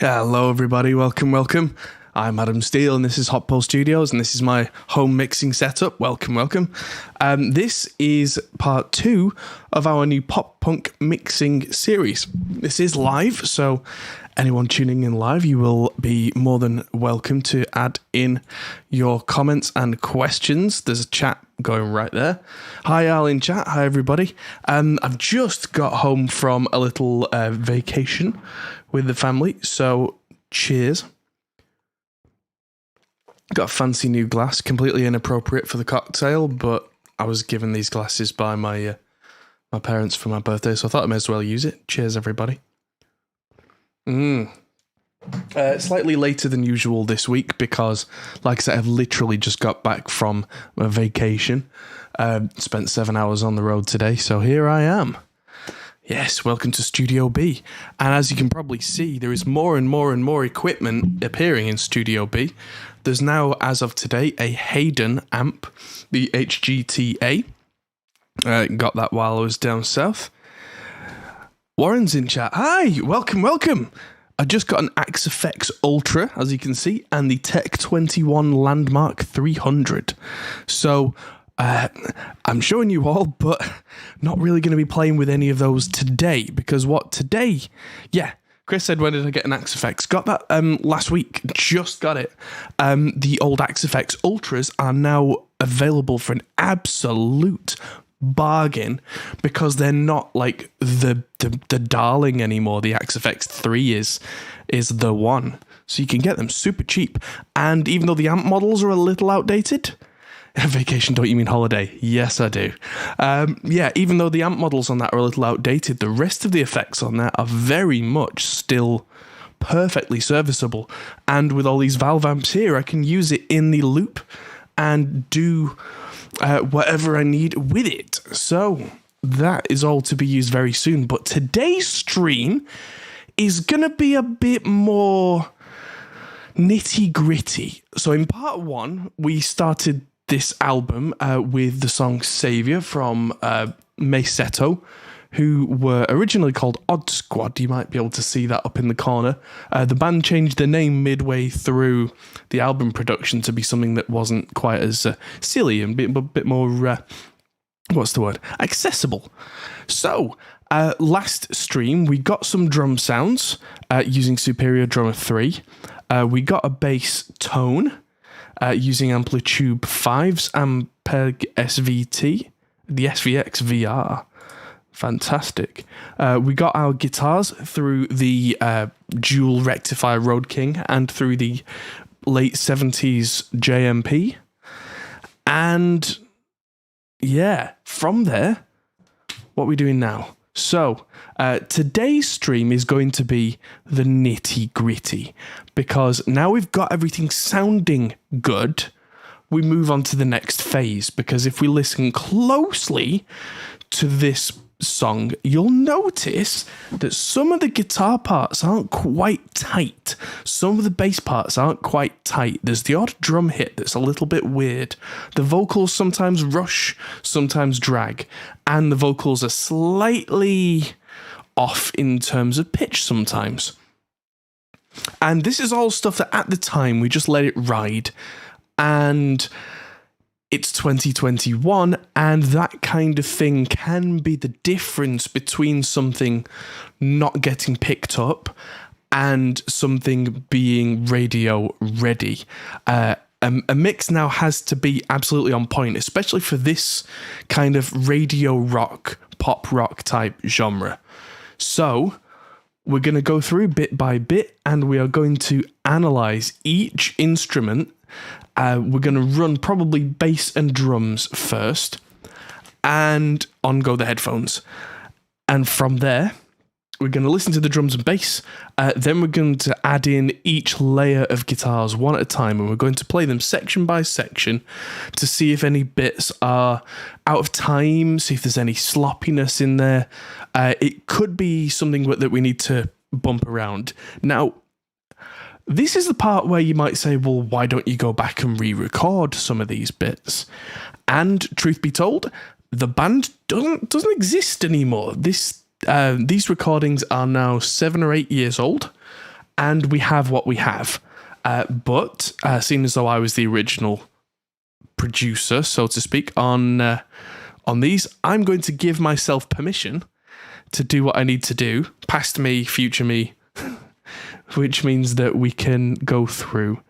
Hello everybody, welcome. I'm Adam Steele and this is Hot Pole Studios and this is my home mixing setup. Welcome. This is part 2 of our new pop punk mixing series. This is live, so anyone tuning in live, you will be more than welcome to add in your comments and questions. There's a chat going right there. Hi Al in chat, hi everybody. I've just got home from a little vacation with the family, so cheers. Got a fancy new glass, completely inappropriate for the cocktail, but I was given these glasses by my parents for my birthday, so I thought I may as well use it. Cheers, everybody. Slightly later than usual this week because, like I said, I've literally just got back from a vacation. Spent 7 hours on the road today, so here I am. Yes, welcome to Studio B. And as you can probably see, there is more and more equipment appearing in Studio B. There's now, as of today, a Hayden amp, the HGTA. Got that while I was down south. Warren's in chat. Hi, welcome. I just got an Axe FX Ultra, as you can see, and the Tech 21 Landmark 300. So, I'm showing you all, but not really going to be playing with any of those today, because Chris said, when did I get an Axe FX? Got that last week, just got it. The old Axe FX Ultras are now available for an absolute bargain because they're not like the darling anymore. The Axe FX 3 is the one, so you can get them super cheap. And even though the amp models are a little outdated, vacation, don't you mean holiday? Yes, I do. Even though the amp models on that are a little outdated, the rest of the effects on that are very much still perfectly serviceable. And with all these valve amps here, I can use it in the loop and do whatever I need with it. So that is all to be used very soon. But today's stream is going to be a bit more nitty gritty. So in part 1, we started this album with the song Saviour from Maisetto, who were originally called Odd Squad. You might be able to see that up in the corner. The band changed their name midway through the album production to be something that wasn't quite as silly and a bit more, accessible. So, last stream, we got some drum sounds using Superior Drummer 3. We got a bass tone using Amplitude 5's Ampeg SVT, the SVX VR. Fantastic. We got our guitars through the dual rectifier Road King and through the late 70s JMP. And from there, what are we doing now? So, today's stream is going to be the nitty gritty because now we've got everything sounding good, we move on to the next phase, because if we listen closely to this song, you'll notice that some of the guitar parts aren't quite tight. Some of the bass parts aren't quite tight. There's the odd drum hit that's a little bit weird. The vocals sometimes rush, sometimes drag, and the vocals are slightly off in terms of pitch sometimes. And this is all stuff that at the time we just let it ride, and it's 2021, and that kind of thing can be the difference between something not getting picked up and something being radio ready. A mix now has to be absolutely on point, especially for this kind of radio rock, pop rock type genre. So we're going to go through bit by bit, and we are going to analyze each instrument. We're going to run probably bass and drums first, and on go the headphones. And from there, we're going to listen to the drums and bass. Then we're going to add in each layer of guitars one at a time, and we're going to play them section by section to see if any bits are out of time, see if there's any sloppiness in there. It could be something that we need to bump around. Now, this is the part where you might say, well, why don't you go back and re-record some of these bits? And truth be told, the band doesn't exist anymore. These recordings are now 7 or 8 years old, and we have what we have. But seeing as though I was the original producer, so to speak, on these, I'm going to give myself permission to do what I need to do, past me, future me, which means that we can go through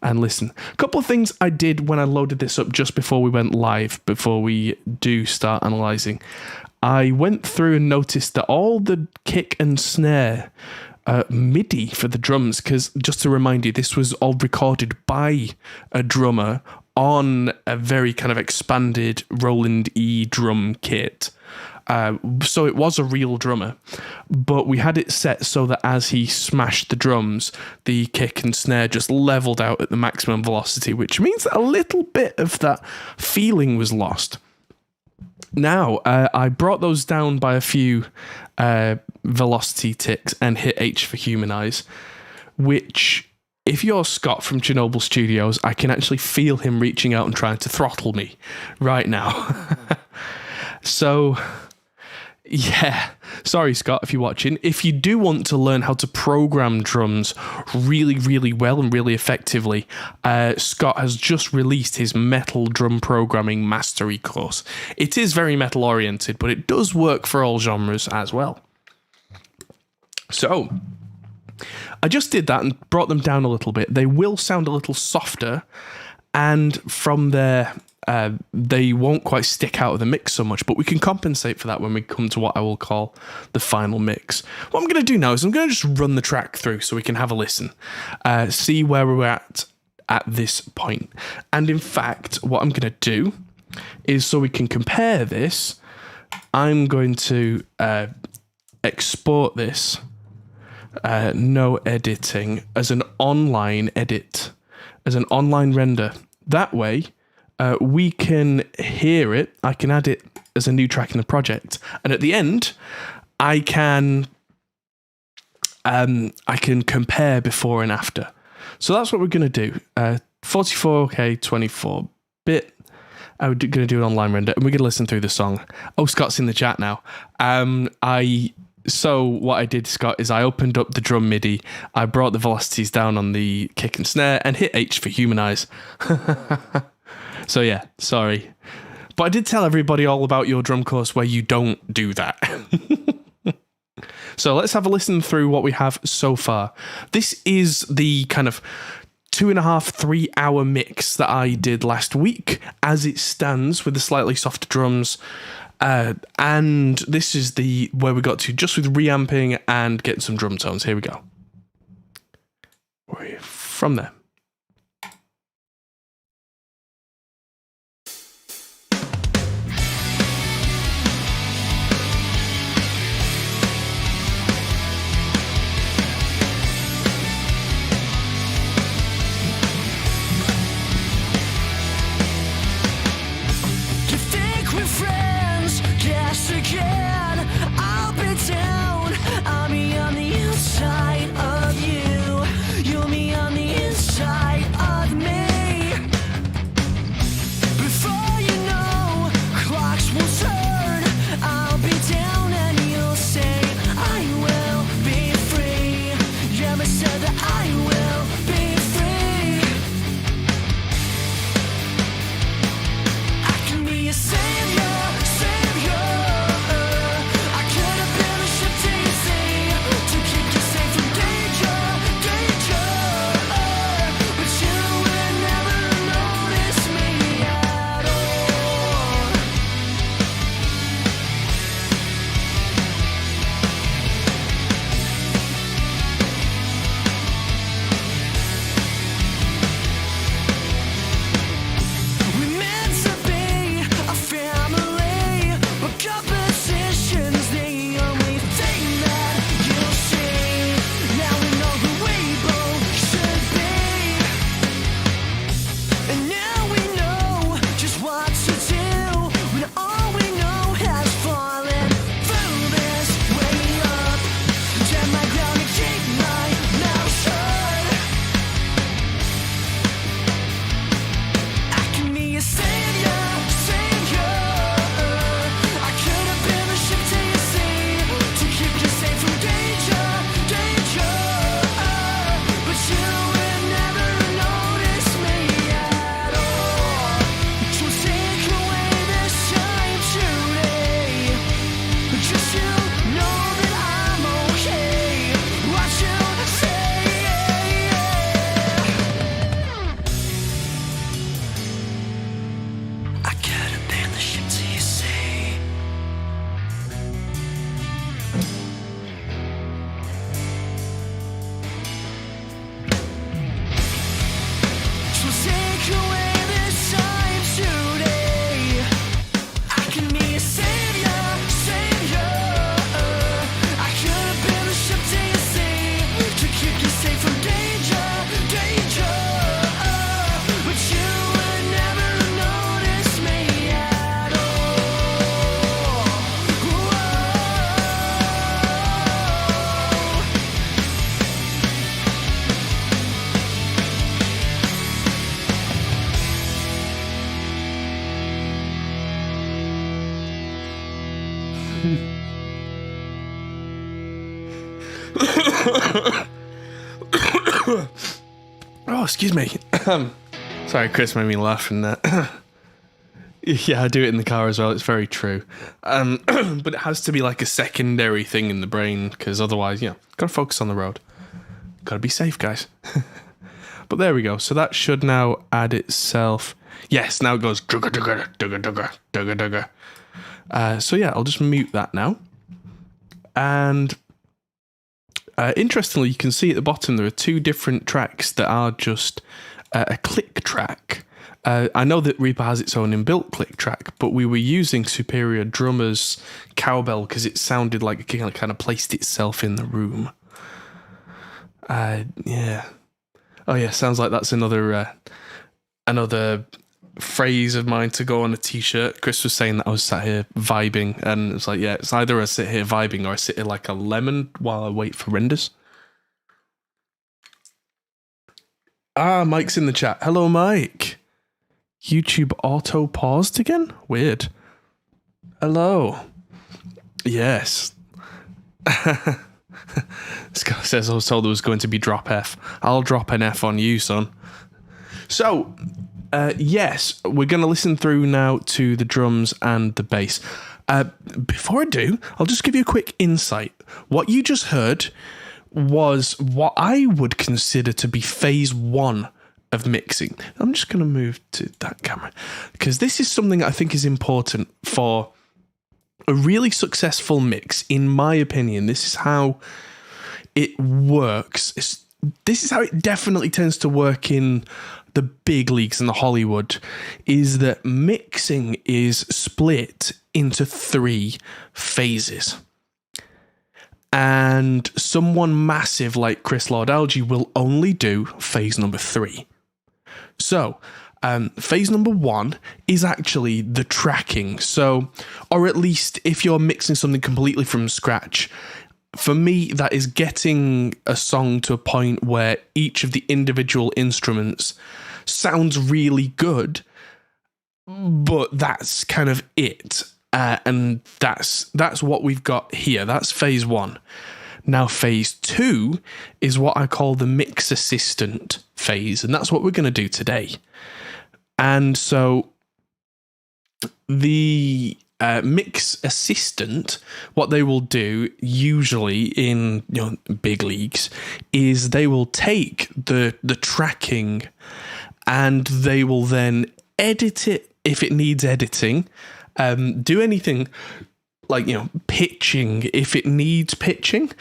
and listen. A couple of things I did when I loaded this up just before we went live, before we do start analysing. I went through and noticed that all the kick and snare MIDI for the drums, because just to remind you, this was all recorded by a drummer on a very kind of expanded Roland E drum kit. So it was a real drummer, but we had it set so that as he smashed the drums, the kick and snare just leveled out at the maximum velocity, which means that a little bit of that feeling was lost. Now, I brought those down by a few velocity ticks and hit H for humanize, which, if you're Scott from Chernobyl Studios, I can actually feel him reaching out and trying to throttle me right now. So, yeah, sorry, Scott, if you're watching. If you do want to learn how to program drums really, really well and really effectively, Scott has just released his metal drum programming mastery course. It is very metal oriented, but it does work for all genres as well. So, I just did that and brought them down a little bit. They will sound a little softer, and from there, they won't quite stick out of the mix so much, but we can compensate for that when we come to what I will call the final mix. What I'm going to do now is I'm going to just run the track through so we can have a listen, see where we're at this point. And in fact, what I'm going to do is, so we can compare this, I'm going to export this, no editing, as an online edit, as an online render. That way, we can hear it. I can add it as a new track in the project, and at the end, I can compare before and after. So that's what we're going to do. 44K, 24-bit. I'm going to do an online render, and we're going to listen through the song. Oh, Scott's in the chat now. So what I did, Scott, is I opened up the drum MIDI, I brought the velocities down on the kick and snare, and hit H for humanize. So yeah, sorry. But I did tell everybody all about your drum course where you don't do that. So let's have a listen through what we have so far. This is the kind of 2.5, 3 hour mix that I did last week as it stands with the slightly softer drums. And this is the where we got to just with reamping and getting some drum tones. Here we go. From there. I'm me on the inside of you. You're me on the inside. Oh, excuse me. Sorry, Chris made me laugh, and yeah, I do it in the car as well. It's very true. But it has to be like a secondary thing in the brain, because otherwise, gotta focus on the road. Gotta be safe, guys. But there we go. So that should now add itself. Yes, now it goes dugga dugga dugga dugga dugga dugga. So yeah, I'll just mute that now. And interestingly, you can see at the bottom there are two different tracks that are just a click track. I know that Reaper has its own inbuilt click track, but we were using Superior Drummer's cowbell because it sounded like it kind of placed itself in the room. Yeah. Oh yeah, sounds like that's another phrase of mine to go on a t-shirt. Chris was saying that I was sat here vibing, and it's like, yeah, it's either I sit here vibing or I sit here like a lemon while I wait for renders. Mike's in the chat. Hello, Mike. YouTube auto paused again? Weird. Hello. Yes. This guy says I was told there was going to be drop F. I'll drop an F on you, son. So, yes, we're going to listen through now to the drums and the bass. Before I do, I'll just give you a quick insight. What you just heard was what I would consider to be phase one of mixing. I'm just going to move to that camera because this is something I think is important for a really successful mix. In my opinion, this is how it works. This is how it definitely tends to work in the big leagues in the Hollywood, is that mixing is split into 3 phases. And someone massive like Chris Lord-Alge will only do phase number 3. So, phase number 1 is actually the tracking. So, or at least if you're mixing something completely from scratch, for me, that is getting a song to a point where each of the individual instruments sounds really good, but that's kind of it. And that's what we've got here. That's phase 1. Now, phase 2 is what I call the mix assistant phase, and that's what we're going to do today. And so the mix assistant, what they will do usually in big leagues is they will take the tracking and they will then edit it if it needs editing, do anything like pitching if it needs pitching.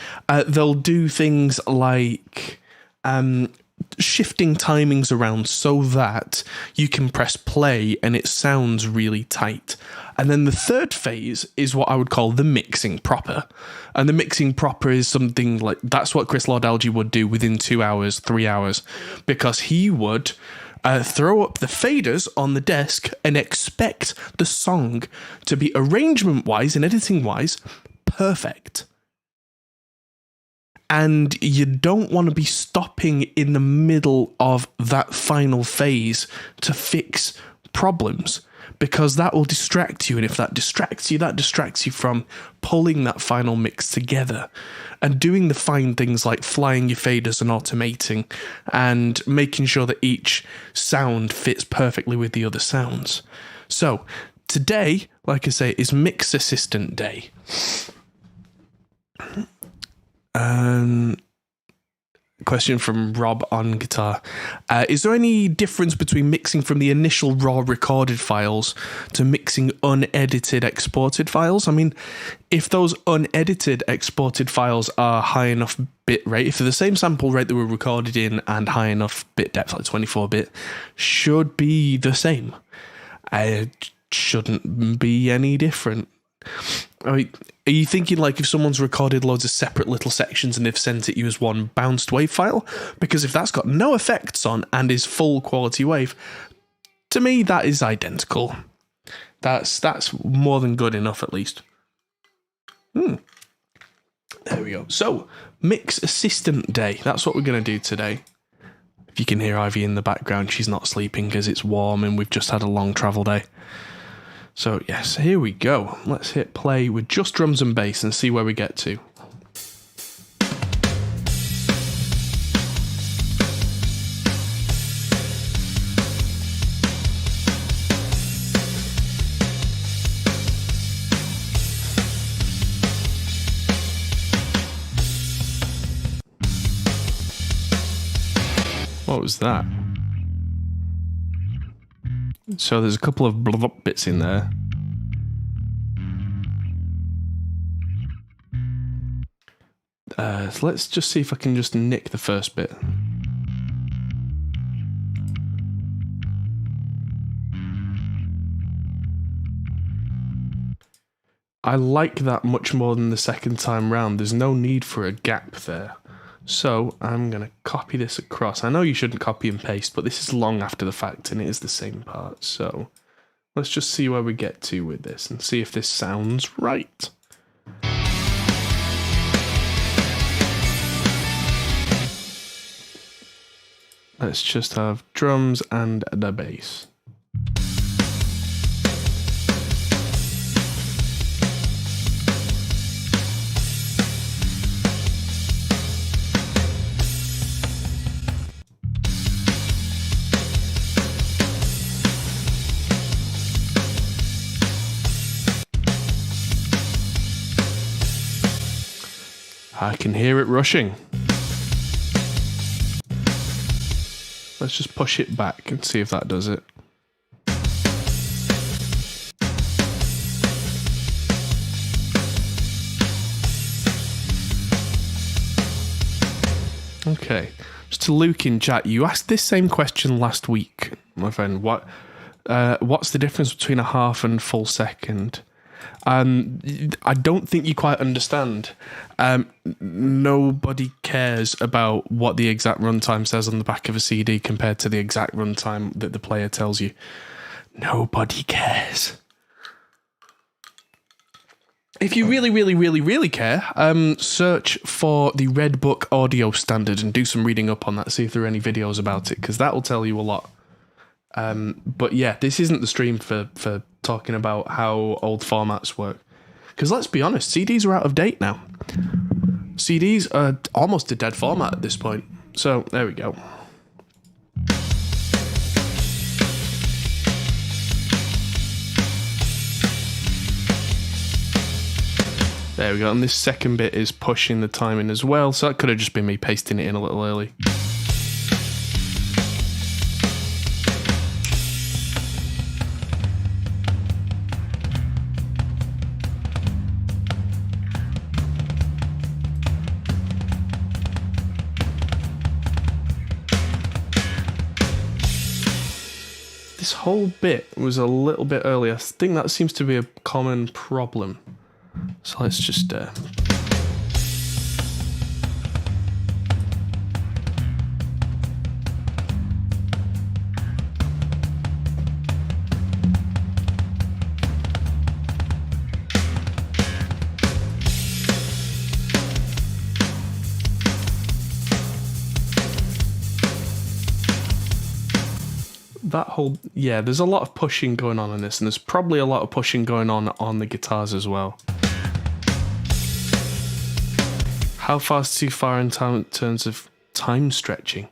They'll do things like shifting timings around so that you can press play and it sounds really tight. And then the third phase is what I would call the mixing proper. And the mixing proper is something like, that's what Chris Lord-Alge would do within 2 hours, 3 hours, because he would throw up the faders on the desk and expect the song to be arrangement-wise and editing-wise perfect. And you don't want to be stopping in the middle of that final phase to fix problems, because that will distract you. And if that distracts you from pulling that final mix together and doing the fine things like flying your faders and automating and making sure that each sound fits perfectly with the other sounds. So today, like I say, is Mix Assistant Day. Question from Rob on guitar. Is there any difference between mixing from the initial raw recorded files to mixing unedited exported files? I mean, if those unedited exported files are high enough bit rate, if they're the same sample rate that were recorded in and high enough bit depth, like 24-bit, should be the same. It shouldn't be any different. I mean, are you thinking like if someone's recorded loads of separate little sections and they've sent it you as one bounced wave file? Because if that's got no effects on and is full quality wave, to me that is identical. That's more than good enough, at least. There we go. So, Mix Assistant Day. That's what we're going to do today. If you can hear Ivy in the background, she's not sleeping because it's warm and we've just had a long travel day. So, yes, here we go. Let's hit play with just drums and bass and see where we get to. What was that? So there's a couple of blub bits in there. So let's just see if I can just nick the first bit. I like that much more than the second time round. There's no need for a gap there. So I'm going to copy this across. I know you shouldn't copy and paste, but this is long after the fact and it is the same part. So let's just see where we get to with this and see if this sounds right. Let's just have drums and the bass. I can hear it rushing. Let's just push it back and see if that does it. Okay, just to Luke in chat, you asked this same question last week, my friend. What's the difference between a half and full second? I don't think you quite understand. Nobody cares about what the exact runtime says on the back of a CD compared to the exact runtime that the player tells you. Nobody cares. If you really care, search for the Red Book audio standard and do some reading up on that, see if there are any videos about it, because that will tell you a lot. But yeah, this isn't the stream for talking about how old formats work. Because let's be honest, CDs are out of date now. CDs are almost a dead format at this point. So there we go. There we go, and this second bit is pushing the timing as well, so that could have just been me pasting it in a little early. This whole bit was a little bit early. I think that seems to be a common problem. So let's just that whole, yeah, there's a lot of pushing going on in this, and there's probably a lot of pushing going on the guitars as well. How far is too far in terms of time stretching?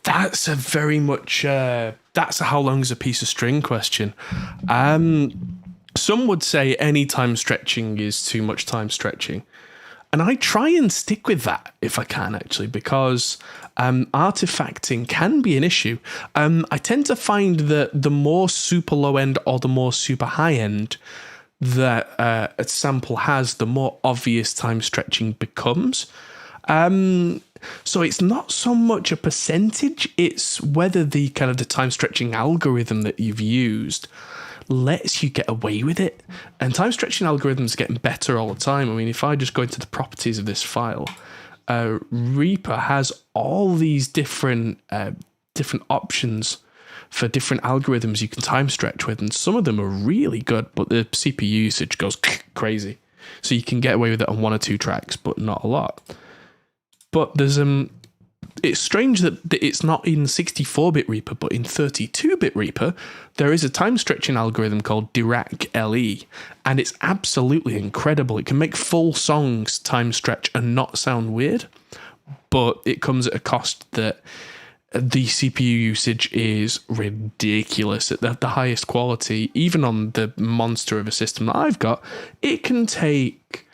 That's a very much, that's a how long is a piece of string question. Some would say any time stretching is too much time stretching. And I try and stick with that if I can, actually, because artifacting can be an issue. I tend to find that the more super low end or the more super high end that a sample has, the more obvious time stretching becomes. So it's not so much a percentage, it's whether the kind of the time stretching algorithm that you've used lets you get away with it. And time stretching algorithms are getting better all the time. I mean, if I just go into the properties of this file, Reaper has all these different options for different algorithms you can time stretch with, and some of them are really good, but the CPU usage goes crazy. So you can get away with it on one or two tracks, but not a lot. But there's it's strange that it's not in 64-bit Reaper, but in 32-bit Reaper, there is a time stretching algorithm called Dirac LE, and it's absolutely incredible. It can make full songs time stretch and not sound weird, but it comes at a cost that the CPU usage is ridiculous at the highest quality. Even on the monster of a system that I've got, it can take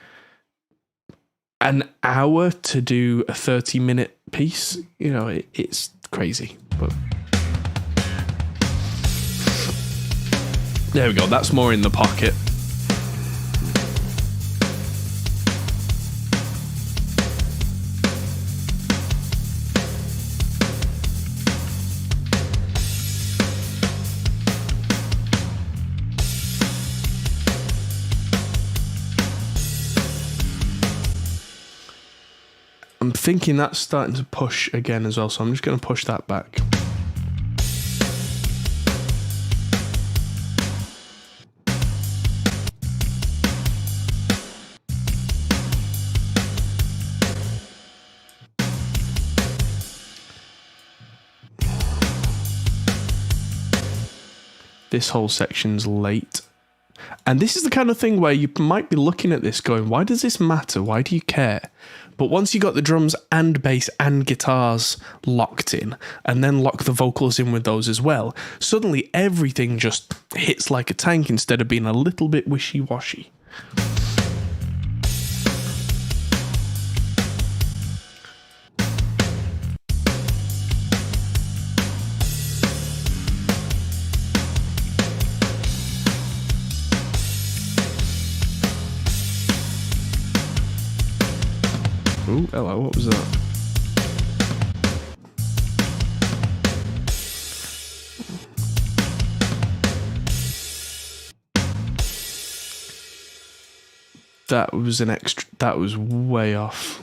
an hour to do a 30-minute piece. You know, it's crazy, but there we go. That's more in the pocket. I'm thinking that's starting to push again as well, so I'm just going to push that back. This whole section's late. And this is the kind of thing where you might be looking at this going, why does this matter? Why do you care? But once you got the drums and bass and guitars locked in, and then lock the vocals in with those as well, suddenly everything just hits like a tank instead of being a little bit wishy-washy. Ooh, hello, what was that? That was an extra, that was way off.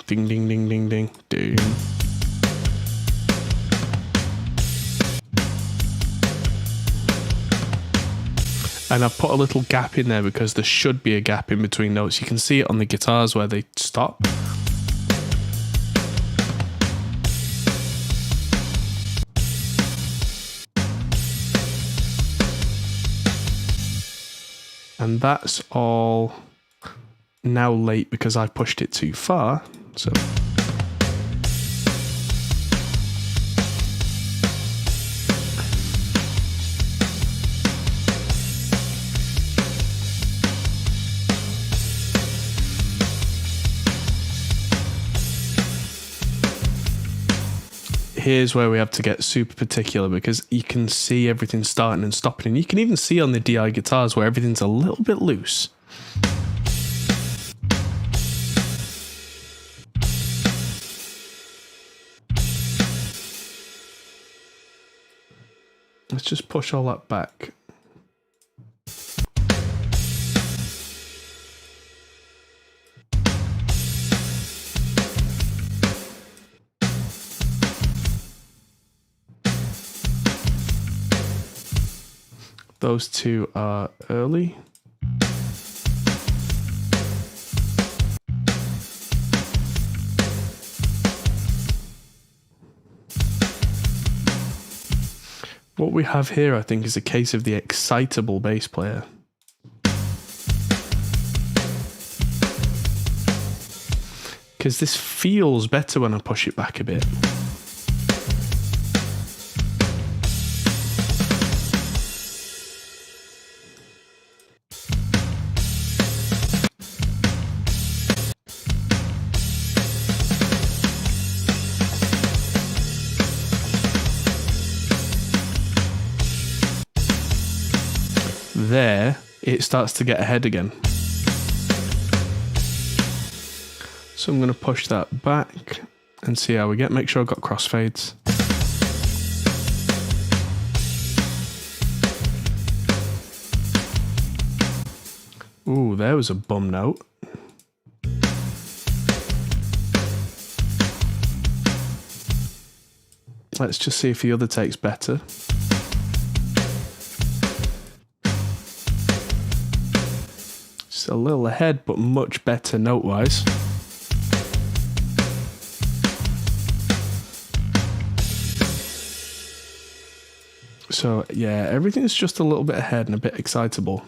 Ding, ding, ding, ding, ding, ding. And I've put a little gap in there because there should be a gap in between notes. You can see it on the guitars where they stop. And that's all now late because I pushed it too far. So here's where we have to get super particular because you can see everything starting and stopping, and you can even see on the DI guitars where everything's a little bit loose. Let's just push all that back. Those two are early. What we have here, I think, is a case of the excitable bass player. Because this feels better when I push it back a bit. There, it starts to get ahead again. So I'm going to push that back and see how we get. Make sure I've got crossfades. Ooh, there was a bum note. Let's just see if the other take's better. A little ahead, but much better note-wise. So yeah, everything's just a little bit ahead and a bit excitable.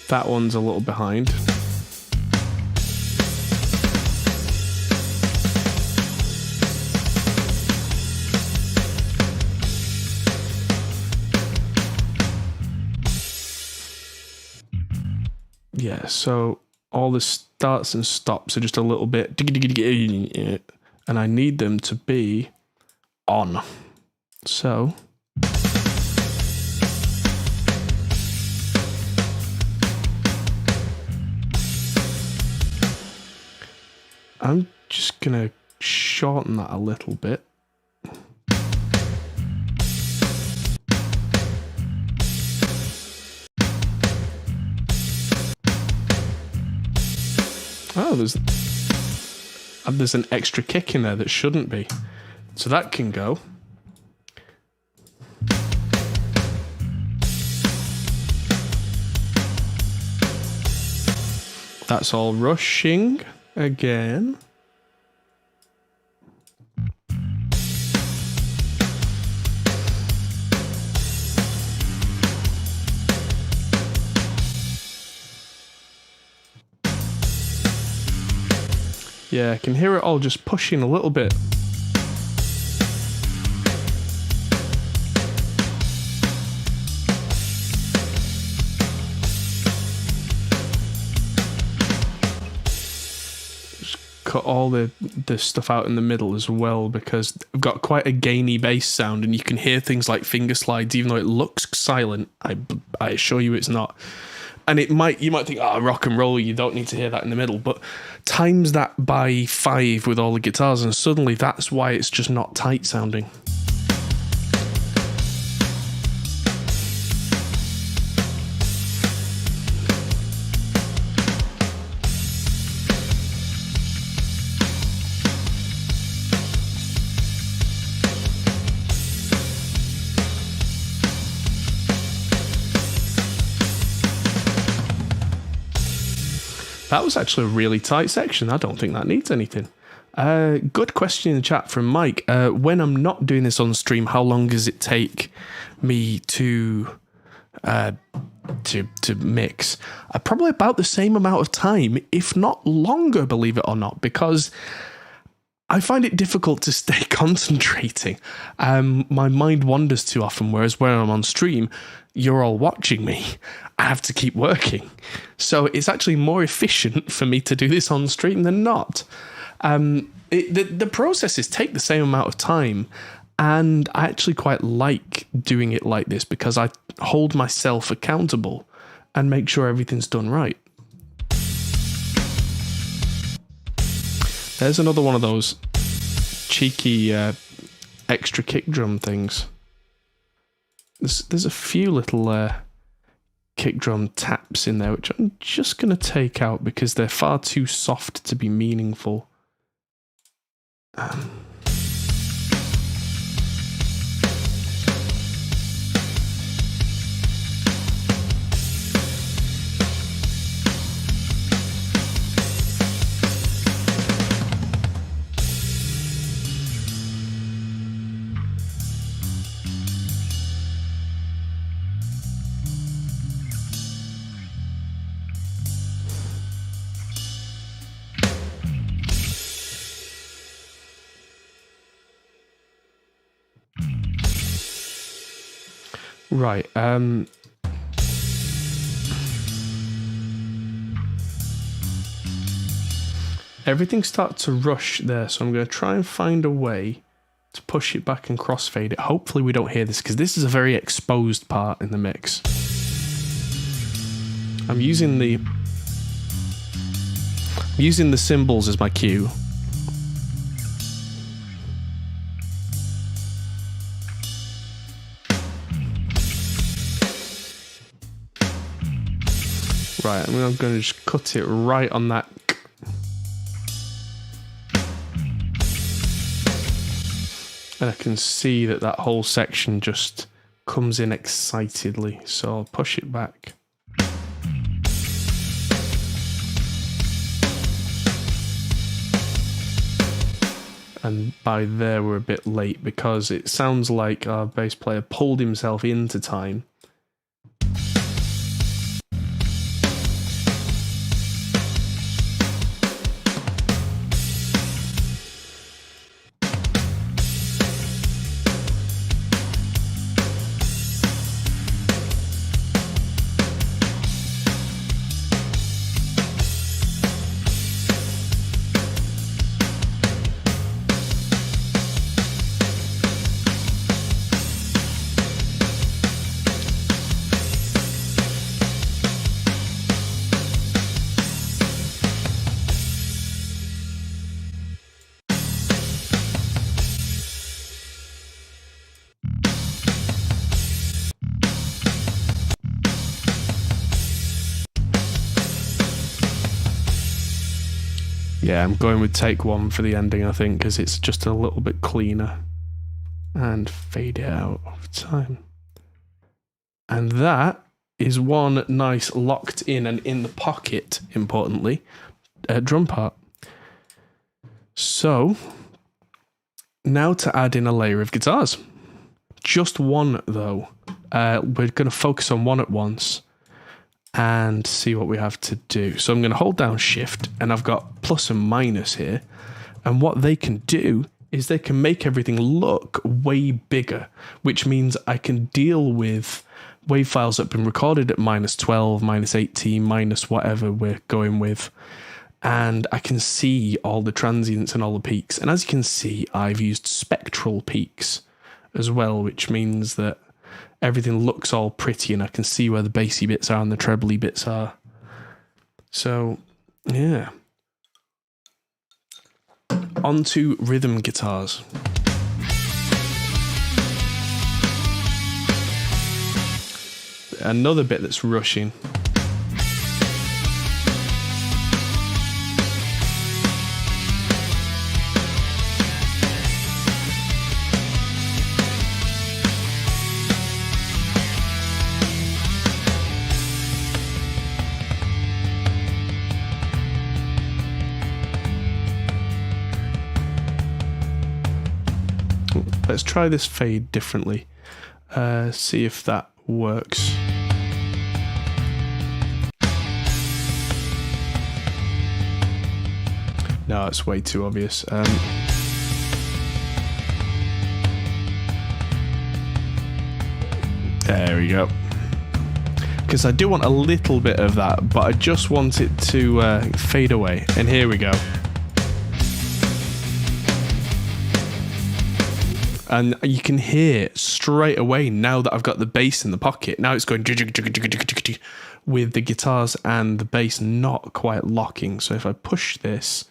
That one's a little behind. Yeah, so all the starts and stops are just a little bit, and I need them to be on. So I'm just gonna shorten that a little bit. Oh, there's an extra kick in there that shouldn't be. So that can go. That's all rushing again. Yeah, I can hear it all just pushing a little bit. Just cut all the stuff out in the middle as well, because I've got quite a gainy bass sound and you can hear things like finger slides even though it looks silent. I assure you it's not. And you might think, oh, rock and roll, you don't need to hear that in the middle. But times that by 5 with all the guitars, and suddenly that's why it's just not tight sounding. That was actually a really tight section. I don't think that needs anything. Good question in the chat from Mike. When I'm not doing this on stream, how long does it take me to mix? Probably about the same amount of time, if not longer, believe it or not, because I find it difficult to stay concentrating. My mind wanders too often, whereas when I'm on stream, you're all watching me. I have to keep working. So it's actually more efficient for me to do this on stream than not. The processes take the same amount of time, and I actually quite like doing it like this because I hold myself accountable and make sure everything's done right. There's another one of those cheeky extra kick drum things. There's a few little kick drum taps in there, which I'm just going to take out because they're far too soft to be meaningful. Right, everything started to rush there, so I'm going to try and find a way to push it back and crossfade it. Hopefully we don't hear this, because this is a very exposed part in the mix. I'm using the cymbals as my cue. Right, I'm going to just cut it right on that. And I can see that whole section just comes in excitedly. So I'll push it back. And by there we're a bit late because it sounds like our bass player pulled himself into time. Yeah, I'm going with take one for the ending, I think, because it's just a little bit cleaner. And fade it out over time. And that is one nice locked in and in the pocket, importantly, drum part. So, now to add in a layer of guitars. Just one, though. We're going to focus on one at once and see what we have to do. So I'm going to hold down Shift, and I've got plus and minus here. And what they can do is they can make everything look way bigger, which means I can deal with wave files that have been recorded at -12, -18, minus whatever we're going with. And I can see all the transients and all the peaks. And as you can see, I've used spectral peaks as well, which means that everything looks all pretty and I can see where the bassy bits are and the trebly bits are. So, yeah. On to rhythm guitars. Another bit that's rushing. Let's try this fade differently. See if that works. No, it's way too obvious. There we go. Because I do want a little bit of that, but I just want it to fade away. And here we go. And you can hear straight away now that I've got the bass in the pocket. Now it's going with the guitars and the bass not quite locking. So if I push this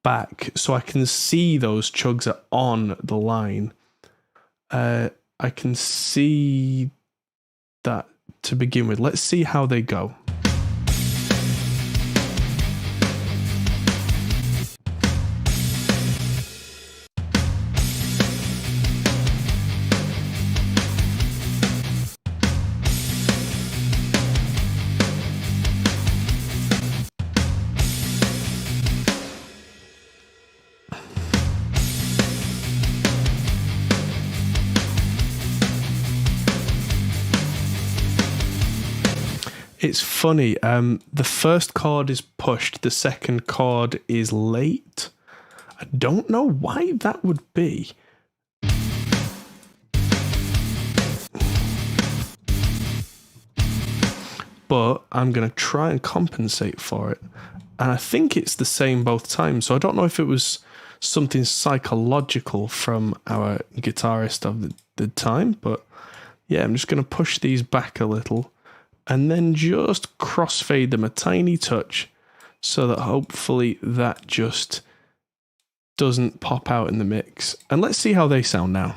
back so I can see those chugs are on the line, I can see that to begin with. Let's see how they go. It's funny, the first chord is pushed, the second chord is late. I don't know why that would be. But I'm going to try and compensate for it. And I think it's the same both times, so I don't know if it was something psychological from our guitarist of the time, but yeah, I'm just going to push these back a little. And then just crossfade them a tiny touch so that hopefully that just doesn't pop out in the mix. And let's see how they sound now.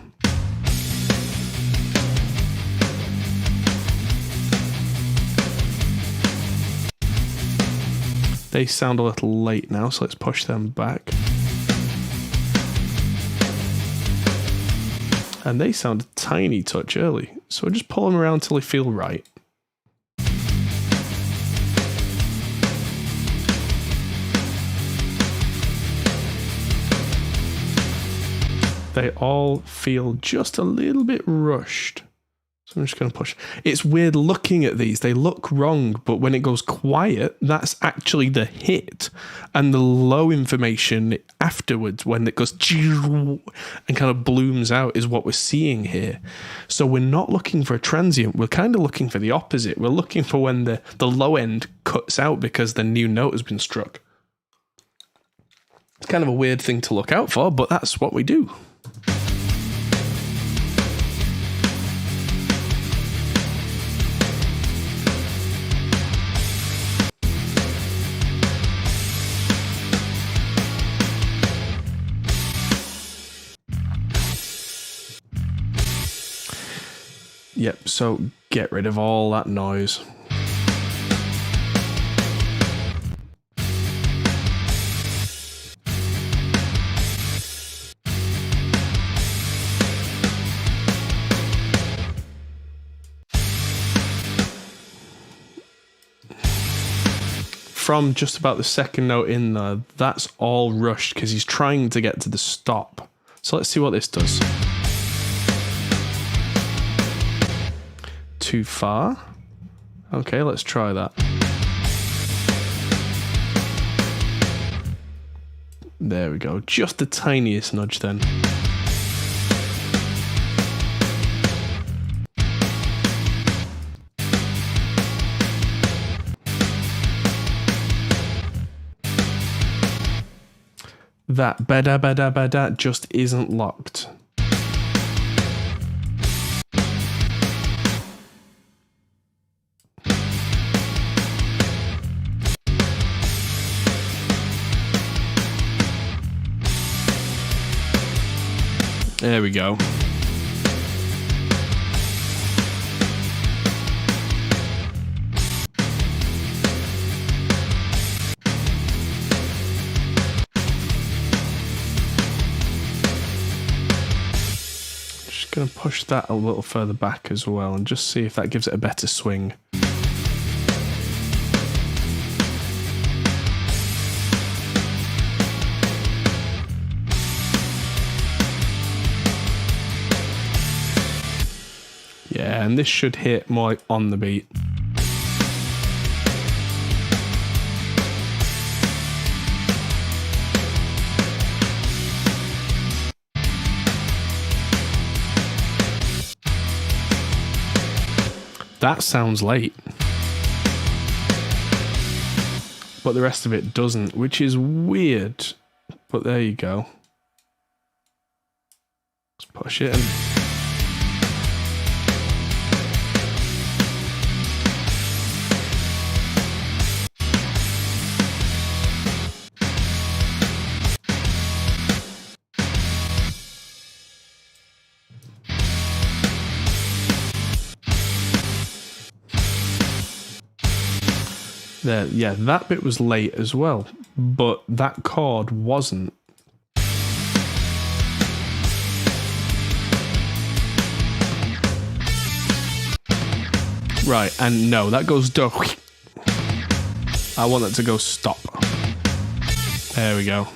They sound a little late now, so let's push them back. And they sound a tiny touch early, so we'll just pull them around till they feel right. They all feel just a little bit rushed. So I'm just going to push. It's weird looking at these. They look wrong, but when it goes quiet, that's actually the hit. And the low information afterwards, when it goes and kind of blooms out, is what we're seeing here. So we're not looking for a transient. We're kind of looking for the opposite. We're looking for when the low end cuts out because the new note has been struck. It's kind of a weird thing to look out for, but that's what we do. Yep, so get rid of all that noise. from just about the second note in there, that's all rushed because he's trying to get to the stop. So let's see what this does. Too far. Okay, let's try that. There we go. Just the tiniest nudge then. That bada bada bada just isn't locked. There we go. Just going to push that a little further back as well and just see if that gives it a better swing. Yeah, and this should hit more on the beat. That sounds late. But the rest of it doesn't, which is weird. But there you go. Let's push it and... There, yeah, that bit was late as well, but that chord wasn't. Right, and no, that goes do. I want that to go stop. There we go.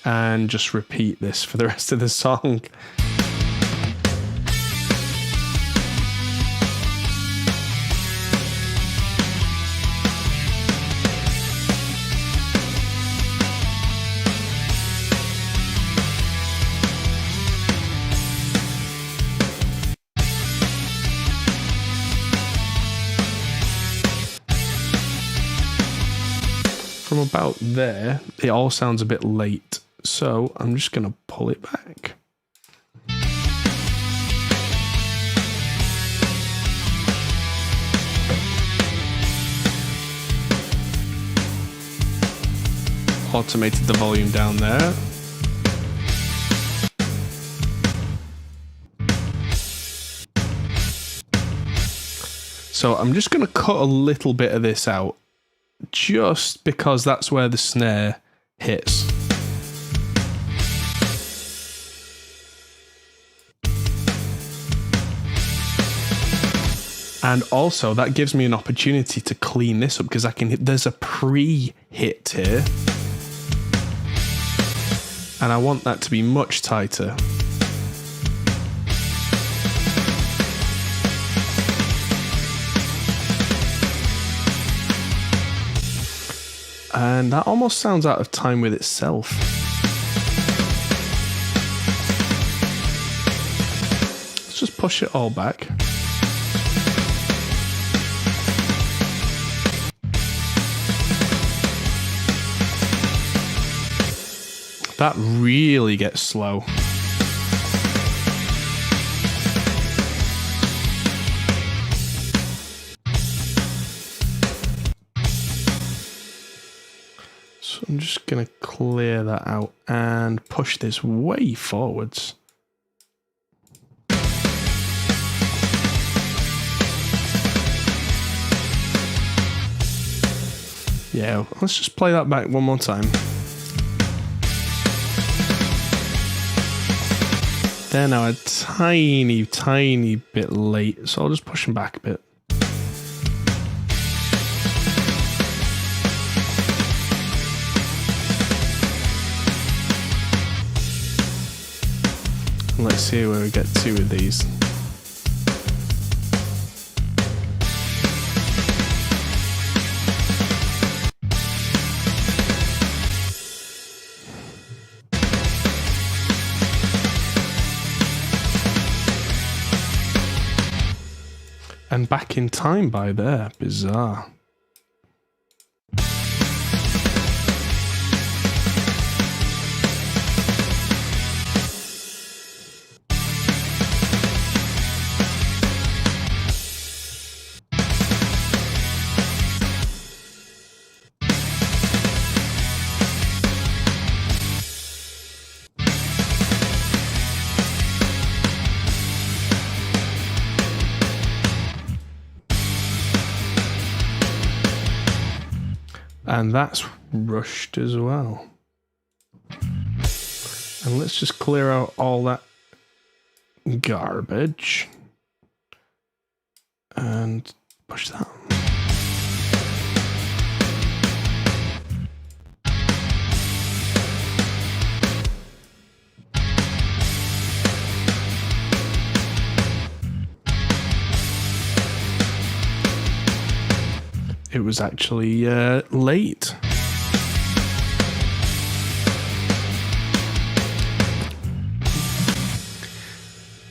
And just repeat this for the rest of the song. From about there, it all sounds a bit late, so I'm just going to pull it back. Automated the volume down there. So I'm just going to cut a little bit of this out, just because that's where the snare hits. And also that gives me an opportunity to clean this up because I can hit, there's a pre-hit here. And I want that to be much tighter. And that almost sounds out of time with itself. Let's just push it all back. That really gets slow. So I'm just going to clear that out and push this way forwards. Yeah, let's just play that back one more time. They're now a tiny, tiny bit late, so I'll just push them back a bit. Let's see where we get to with these. And back in time by there. Bizarre. And that's rushed as well. And let's just clear out all that garbage. And push that. It was actually late.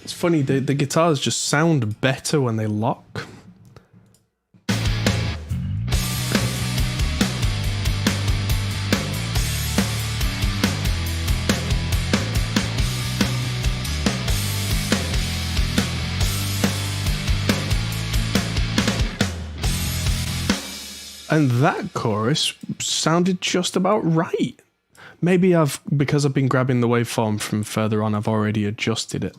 It's funny, the guitars just sound better when they lock. And that chorus sounded just about right. Maybe because I've been grabbing the waveform from further on, I've already adjusted it.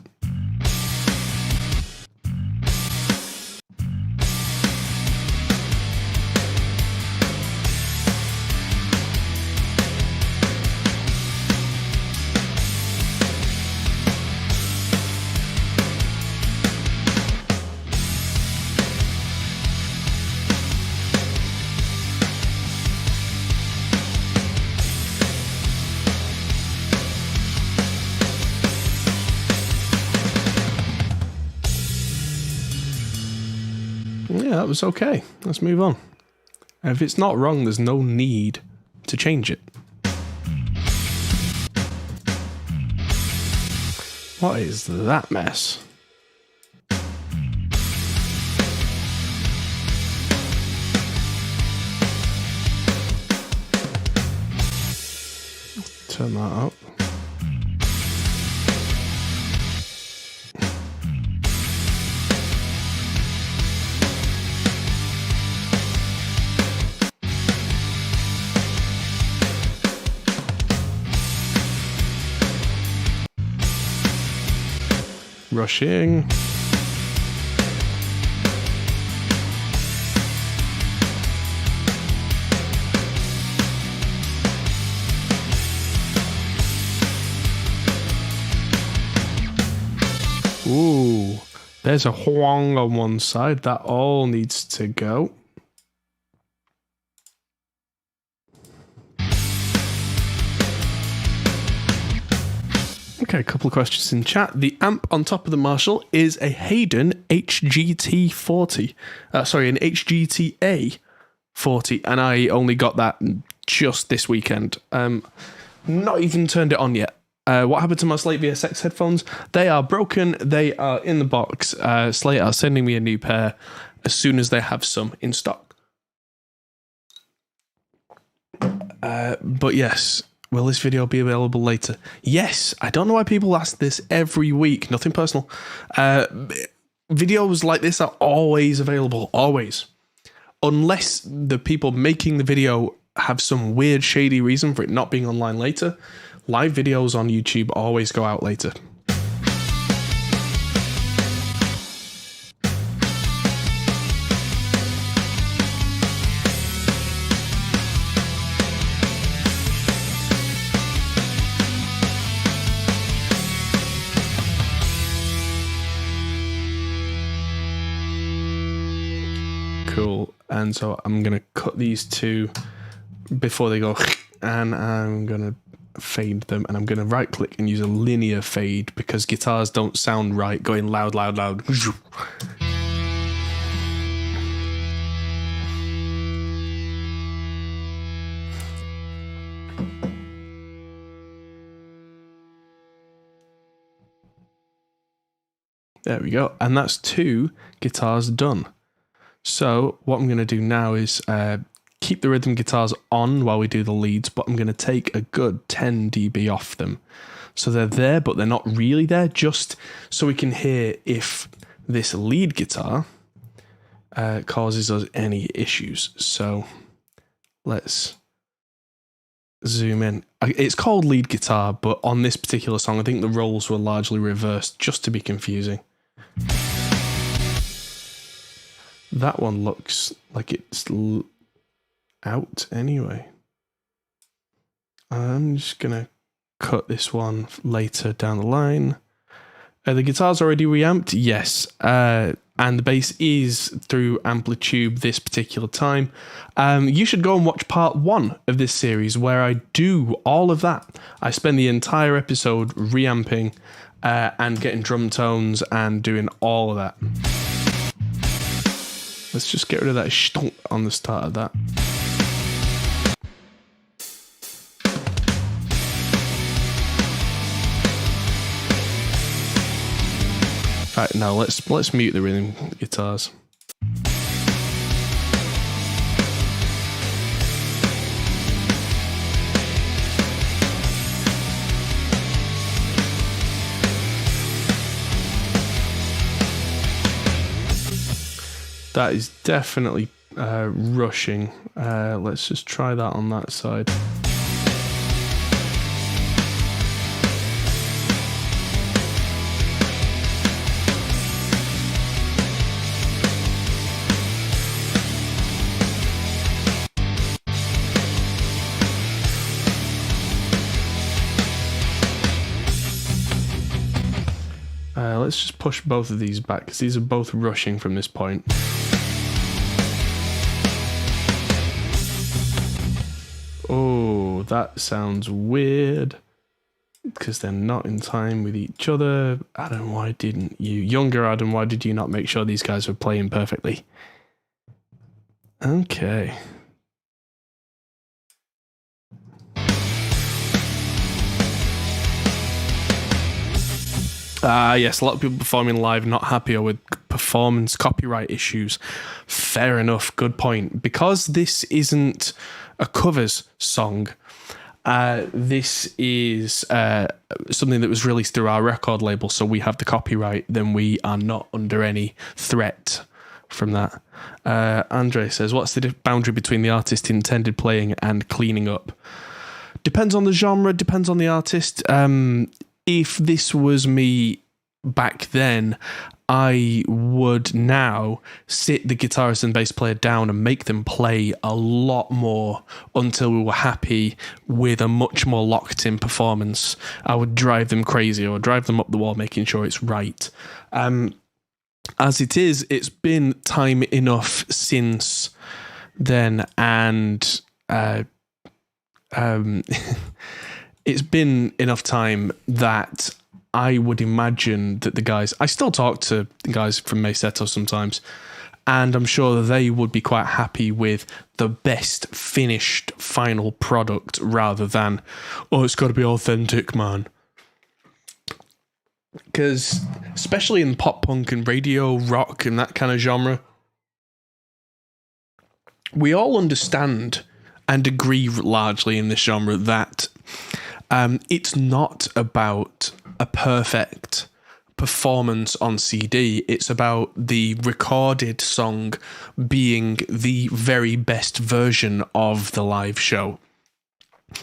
Yeah, that was okay. Let's move on. If it's not wrong, there's no need to change it. What is that mess? Turn that up. Rushing. Ooh, there's a huang on one side. That all needs to go. Okay, a couple of questions in chat. The amp on top of the Marshall is a Hayden HGT40. Sorry, an HGTA 40, and I only got that just this weekend. Not even turned it on yet. What happened to my Slate VSX headphones? They are broken. They are in the box. Slate are sending me a new pair as soon as they have some in stock. But yes. Will this video be available later? Yes. I don't know why people ask this every week. Nothing personal. Videos like this are always available. Always. Unless the people making the video have some weird, shady reason for it not being online later. Live videos on YouTube always go out later. and so I'm going to cut these two before they go, and I'm going to fade them, and I'm going to right click and use a linear fade because guitars don't sound right going loud. There we go, and that's 2 guitars done. So what I'm going to do now is keep the rhythm guitars on while we do the leads, but I'm going to take a good 10 dB off them. So they're there, but they're not really there, just so we can hear if this lead guitar causes us any issues. So let's zoom in. It's called lead guitar, but on this particular song, I think the roles were largely reversed just to be confusing. That one looks like it's out anyway. I'm just going to cut this one later down the line. The guitar's already reamped? Yes. And the bass is through Amplitude this particular time. You should go and watch part 1 of this series where I do all of that. I spend the entire episode reamping and getting drum tones and doing all of that. Let's just get rid of that stomp on the start of that. Right, now let's mute the rhythm guitars. That is definitely rushing. Let's just try that on that side. Let's just push both of these back because these are both rushing from this point. Oh, that sounds weird because they're not in time with each other. Adam, why didn't you? Younger Adam, why did you not make sure these guys were playing perfectly? Okay. Yes, a lot of people performing live not happier with performance copyright issues. Fair enough, good point. Because this isn't a covers song, this is something that was released through our record label, so we have the copyright, then we are not under any threat from that. Andre says, what's the boundary between the artist intended playing and cleaning up? Depends on the genre, depends on the artist. If this was me back then, I would now sit the guitarist and bass player down and make them play a lot more until we were happy with a much more locked in performance. I would drive them crazy or drive them up the wall, making sure it's right. As it is, it's been time enough since then, and it's been enough time that I would imagine that the guys... I still talk to the guys from Maisetto sometimes, and I'm sure that they would be quite happy with the best finished final product rather than, oh, it's got to be authentic, man. Because, especially in pop punk and radio rock and that kind of genre, we all understand and agree largely in this genre that it's not about a perfect performance on CD. It's about the recorded song being the very best version of the live show.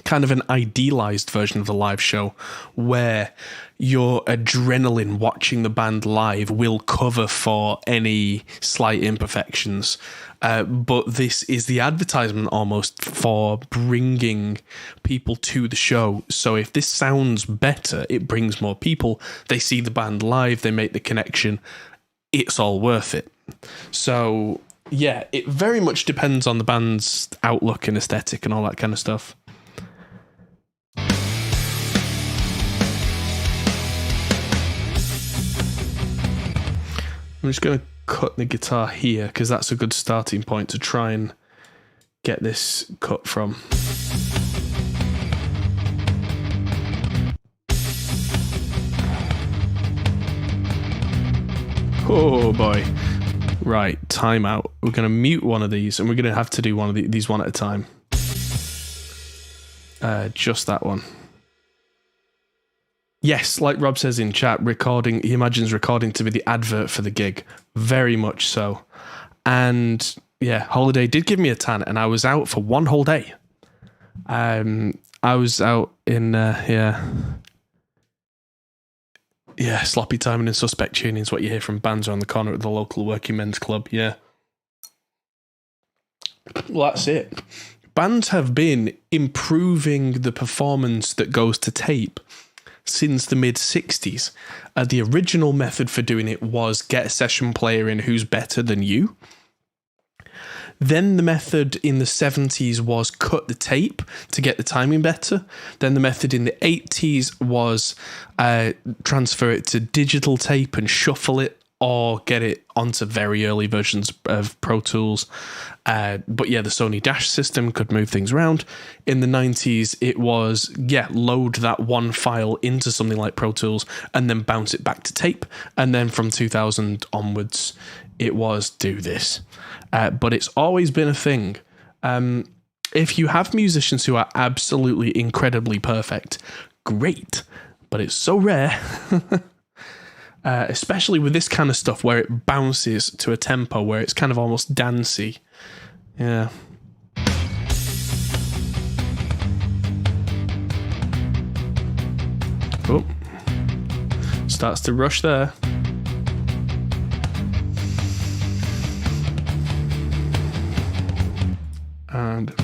Kind of an idealized version of the live show where your adrenaline watching the band live will cover for any slight imperfections. But this is the advertisement almost for bringing people to the show. So if this sounds better, it brings more people. They see the band live, they make the connection. It's all worth it. So yeah, it very much depends on the band's outlook and aesthetic and all that kind of stuff. I'm just going to cut the guitar here because that's a good starting point to try and get this cut from. Oh boy. Right, timeout. We're going to mute one of these and we're going to have to do one of these one at a time. Just that one. Yes, like Rob says in chat, recording, he imagines recording to be the advert for the gig. Very much so. And yeah, Holiday did give me a tan and I was out for one whole day. I was out in, sloppy timing and suspect tuning is what you hear from bands around the corner at the local working men's club, yeah. Well, that's it. Bands have been improving the performance that goes to tape since the mid-60s. The original method for doing it was get a session player in who's better than you. Then the method in the 70s was cut the tape to get the timing better. Then the method in the 80s was transfer it to digital tape and shuffle it, or get it onto very early versions of Pro Tools. But yeah, the Sony Dash system could move things around. In the 90s, it was, load that one file into something like Pro Tools and then bounce it back to tape. And then from 2000 onwards, it was do this. But it's always been a thing. If you have musicians who are absolutely incredibly perfect, great. But it's so rare. Especially with this kind of stuff where it bounces to a tempo where it's kind of almost dancey. Yeah. Oh. Starts to rush there. And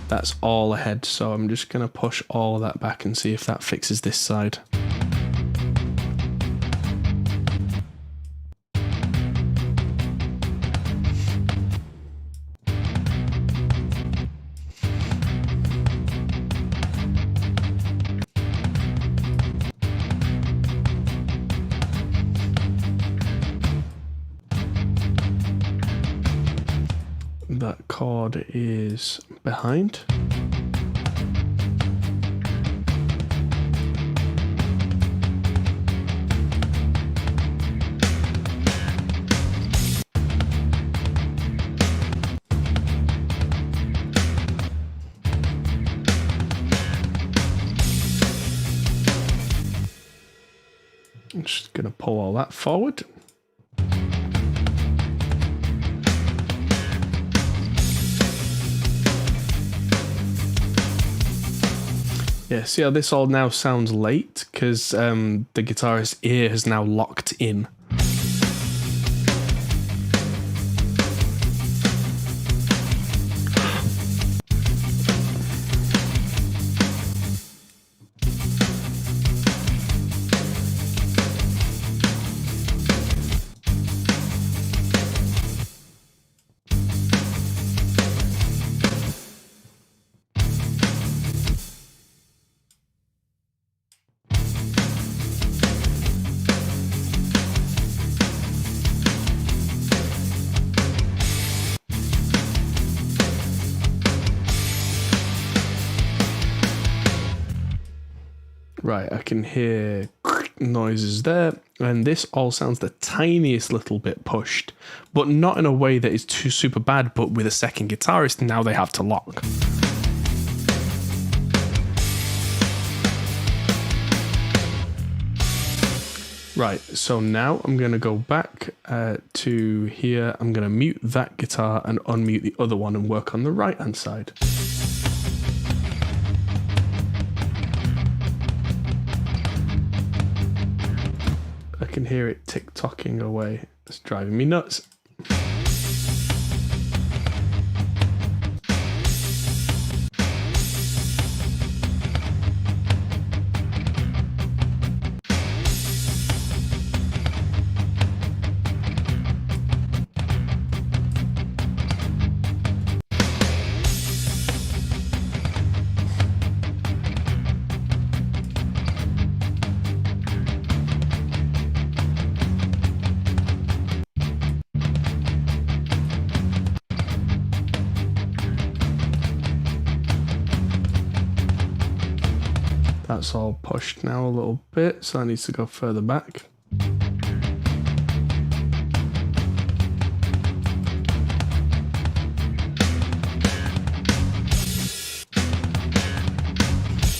that's all ahead, so I'm just going to push all of that back and see if that fixes this side. That chord is behind. I'm just going to pull all that forward. Yeah, see how this all now sounds late? Because the guitarist's ear has now locked in. Right, I can hear noises there, and this all sounds the tiniest little bit pushed, but not in a way that is too super bad, but with a second guitarist, now they have to lock. Right, so now I'm going to go back to here. I'm going to mute that guitar and unmute the other one and work on the right-hand side. I can hear it tick-tocking away. It's driving me nuts. That's all pushed now a little bit, so that needs to go further back.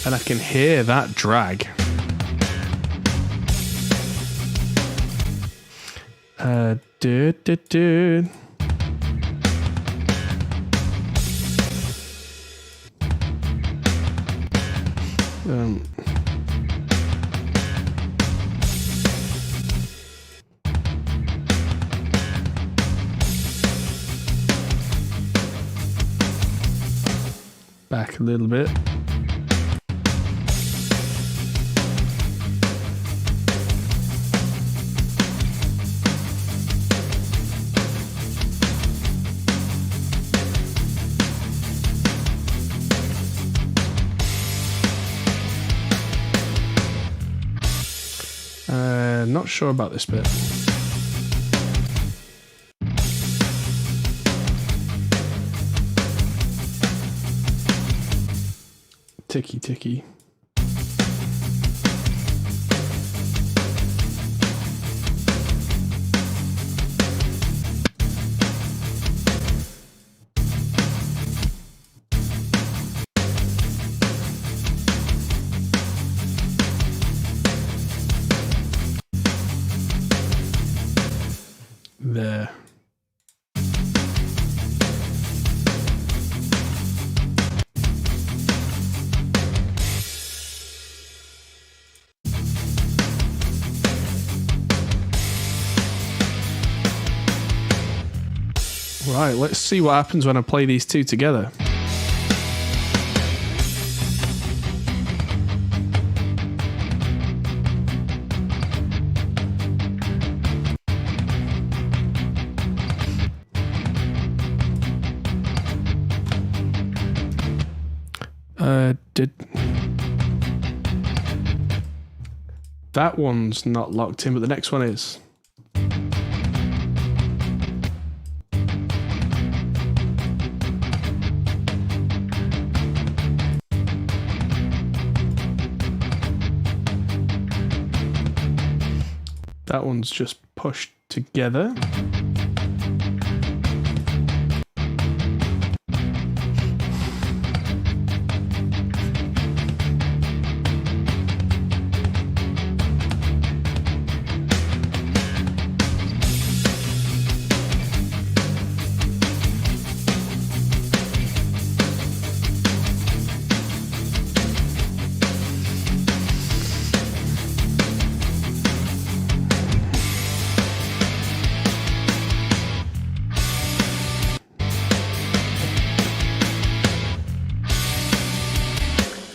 And I can hear that drag. Dude. Back a little bit. Not sure about this bit. Ticky. There. Right, let's see what happens when I play these two together. That one's not locked in, but the next one is. That one's just pushed together.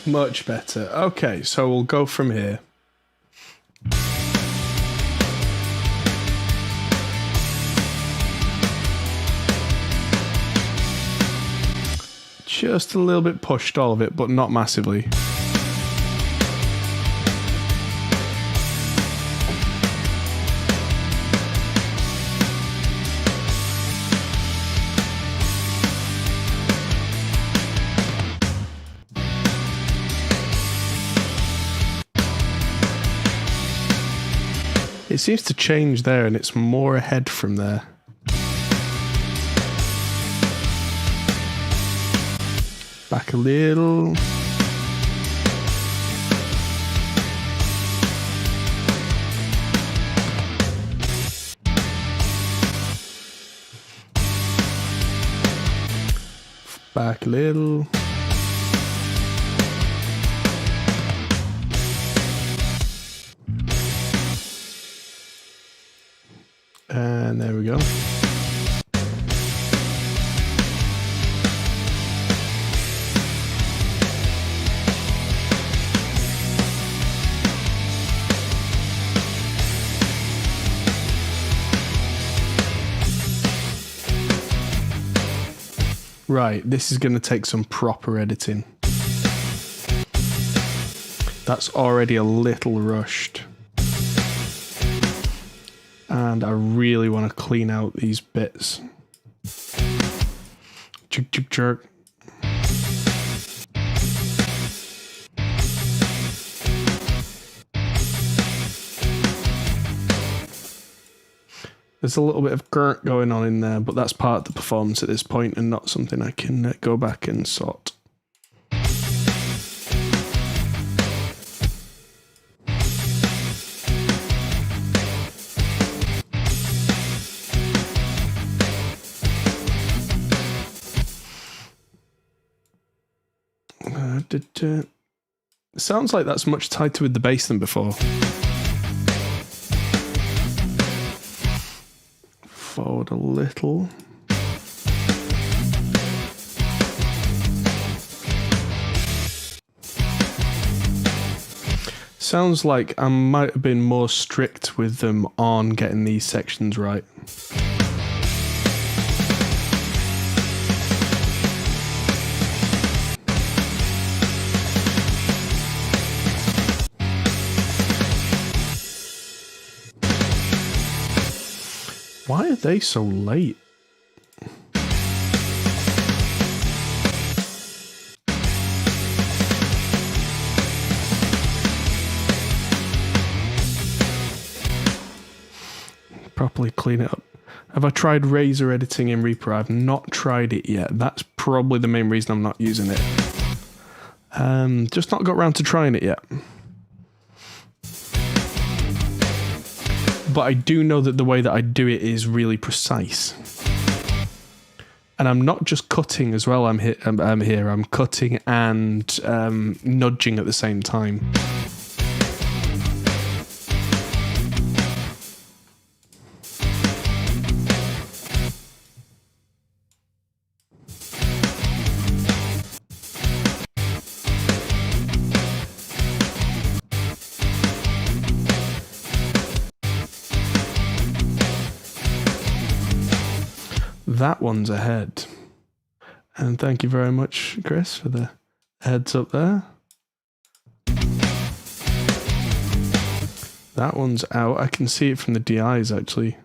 Much better. Okay, so we'll go from here. Just a little bit pushed, all of it, but not massively. It seems to change there, and it's more ahead from there. Back a little. Back a little. And there we go. Right, this is going to take some proper editing. That's already a little rushed. And I really want to clean out these bits. Jerk. There's a little bit of grunt going on in there, but that's part of the performance at this point and not something I can go back and sort. Sounds like that's much tighter with the bass than before. Forward a little. Sounds like I might have been more strict with them on getting these sections right. Why are they so late? Properly clean it up. Have I tried razor editing in Reaper? I've not tried it yet. That's probably the main reason I'm not using it. Just not got around to trying it yet. But I do know that the way that I do it is really precise. And I'm not just cutting as well, I'm cutting and nudging at the same time. That one's ahead. And thank you very much, Chris, for the heads up there. That one's out. I can see it from the DIs, actually.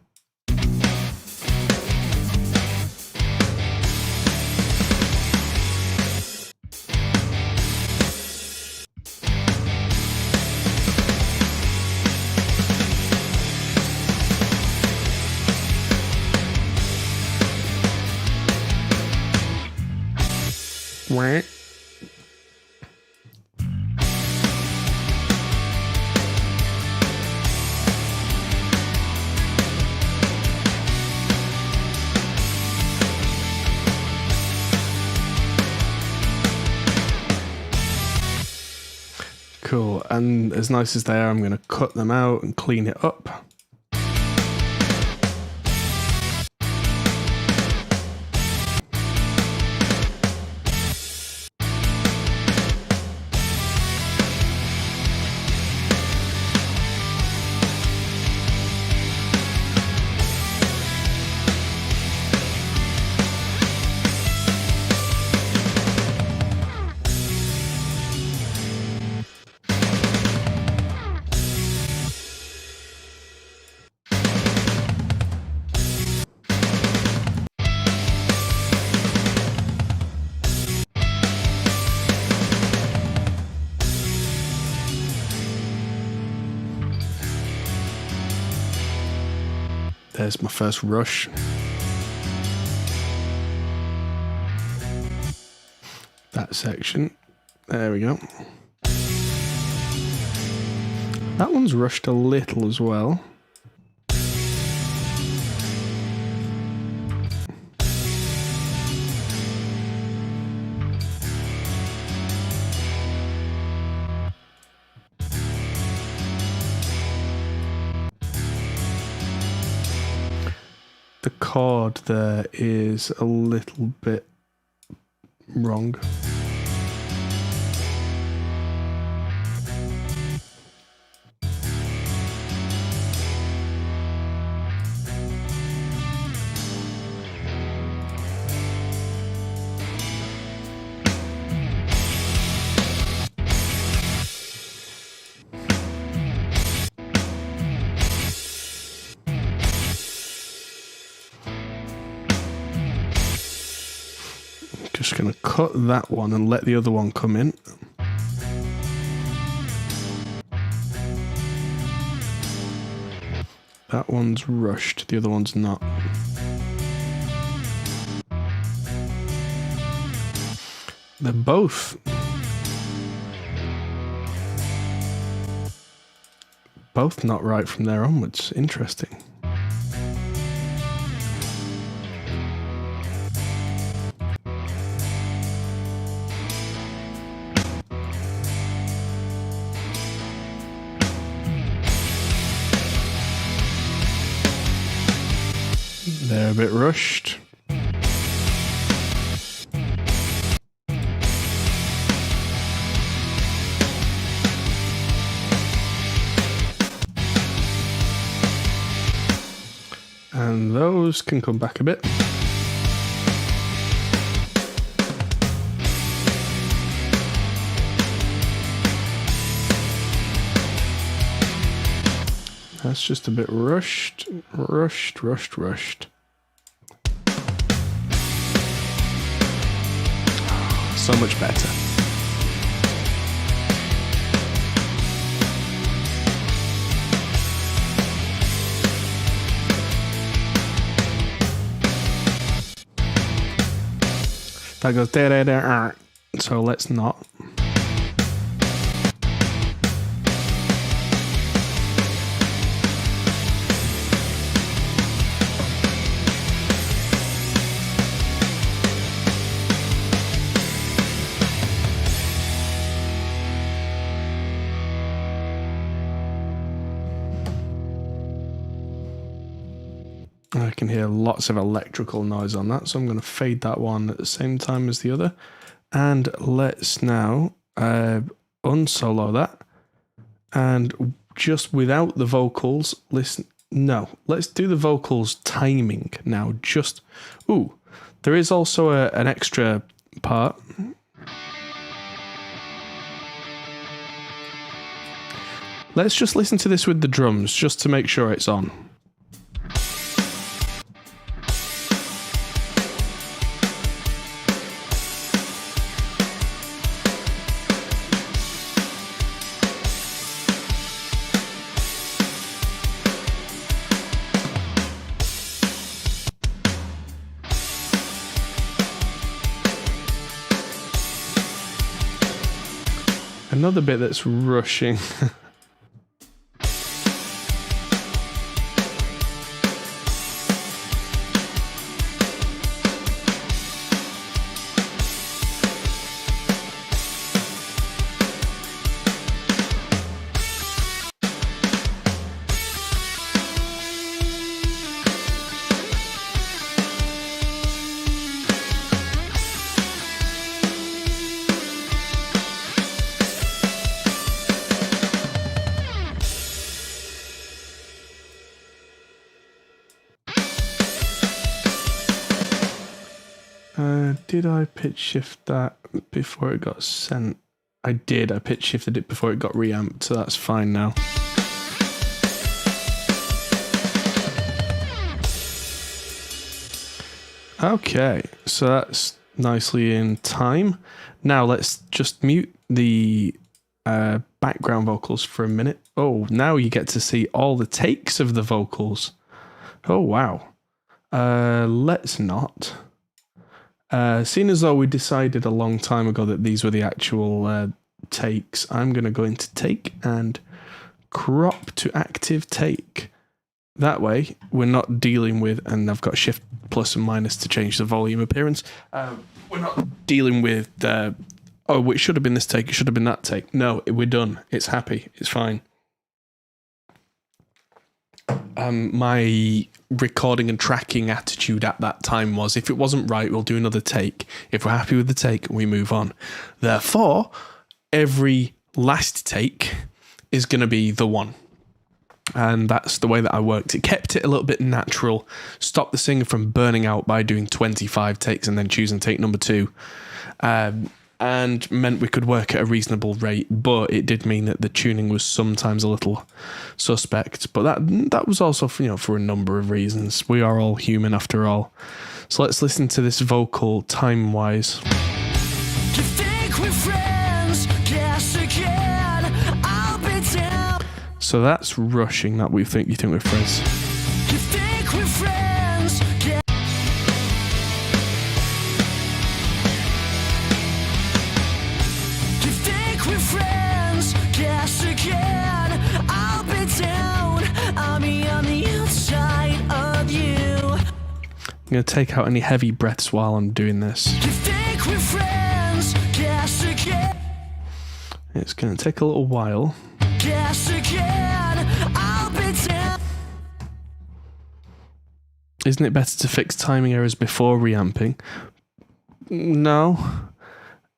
Wait. Cool, and as nice as they are, I'm going to cut them out and clean it up. There's my first rush. That section. There we go. That one's rushed a little as well. The chord there is a little bit wrong. Just going to cut that one and let the other one come in. That one's rushed, the other one's not. They're both not right from there onwards. Interesting. They're a bit rushed. And those can come back a bit. That's just a bit rushed. So much better. That goes da da da. So let's not. I can hear lots of electrical noise on that, so I'm going to fade that one at the same time as the other. And let's now unsolo that. And just without the vocals, listen. No, let's do the vocals timing now. Just, ooh, there is also an extra part. Let's just listen to this with the drums, just to make sure it's on. Another bit that's rushing. Did I pitch shift that before it got sent? I did. I pitch shifted it before it got reamped, so that's fine now. Okay, so that's nicely in time. Now let's just mute the background vocals for a minute. Oh, now you get to see all the takes of the vocals. Oh, wow. Let's not. Seeing as though we decided a long time ago that these were the actual takes, I'm going to go into take and crop to active take. That way, we're not dealing with, and I've got shift plus and minus to change the volume appearance. We're not dealing with, oh, it should have been this take, it should have been that take. No, we're done. It's happy. It's fine. My recording and tracking attitude at that time was, if it wasn't right, we'll do another take. If we're happy with the take, we move on. Therefore, every last take is going to be the one. And that's the way that I worked. It kept it a little bit natural, stopped the singer from burning out by doing 25 takes and then choosing take number 2. And meant we could work at a reasonable rate, but it did mean that the tuning was sometimes a little suspect. But that was also for a number of reasons. We are all human after all. So let's listen to this vocal time-wise. So So that's rushing. That you think we're friends. You think we're friends? Yeah. You think we're friends? Guess again. I'll be down. I'll be on the inside of you. I'm going to take out any heavy breaths while I'm doing this. You think we're friends? Guess again. It's going to take a little while. Guess again. I'll be down. Isn't it better to fix timing errors before reamping? No.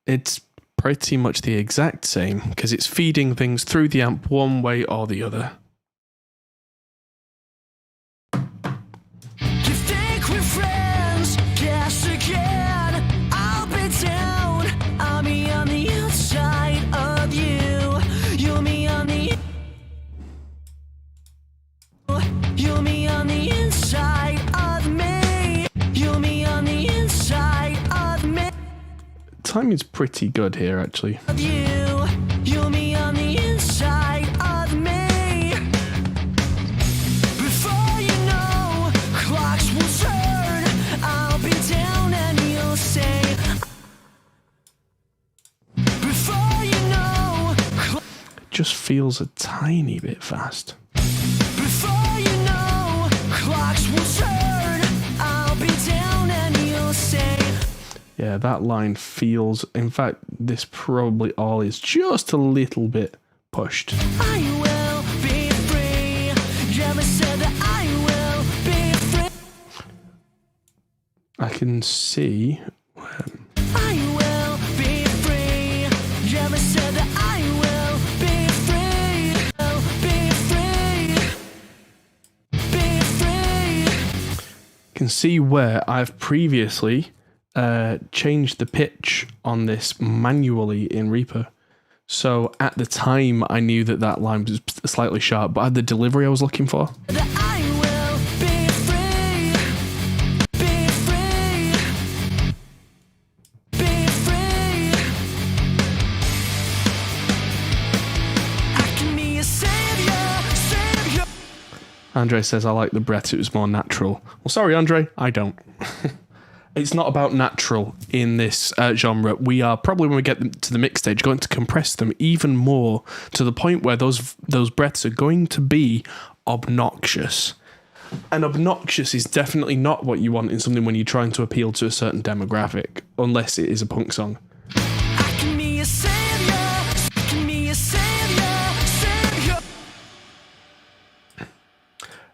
It's pretty much the exact same, because it's feeding things through the amp one way or the other. You think we're friends? Guess again. I'll be down. I'll be on the inside of you. You'll be on the. You'll be on the inside of me. You'll be on the inside of me. Timing's pretty good here, actually. Of you. You'll be on the inside of me. Before you know, clocks will turn. I'll be down and you'll say. Before you know, It just feels a tiny bit fast. before you know, clocks will turn. I'll be down and you'll say. Yeah, that line feels... In fact, this probably all is just a little bit pushed. I will be free. Never said that I will be free. I can see... I will be free. Never said that I will be free. Will be free. Be free. can see where I've previously changed the pitch on this manually in Reaper. So at the time, I knew that that line was slightly sharp, but I had the delivery I was looking for. That I will be free. Be free. Be free. I can be a savior. Andre says, I like the breath, it was more natural. Well, sorry, Andre, I don't. It's not about natural in this genre. We are probably, when we get them to the mix stage, going to compress them even more to the point where those breaths are going to be obnoxious. And obnoxious is definitely not what you want in something when you're trying to appeal to a certain demographic, unless it is a punk song. I can be a savior. I can be a savior.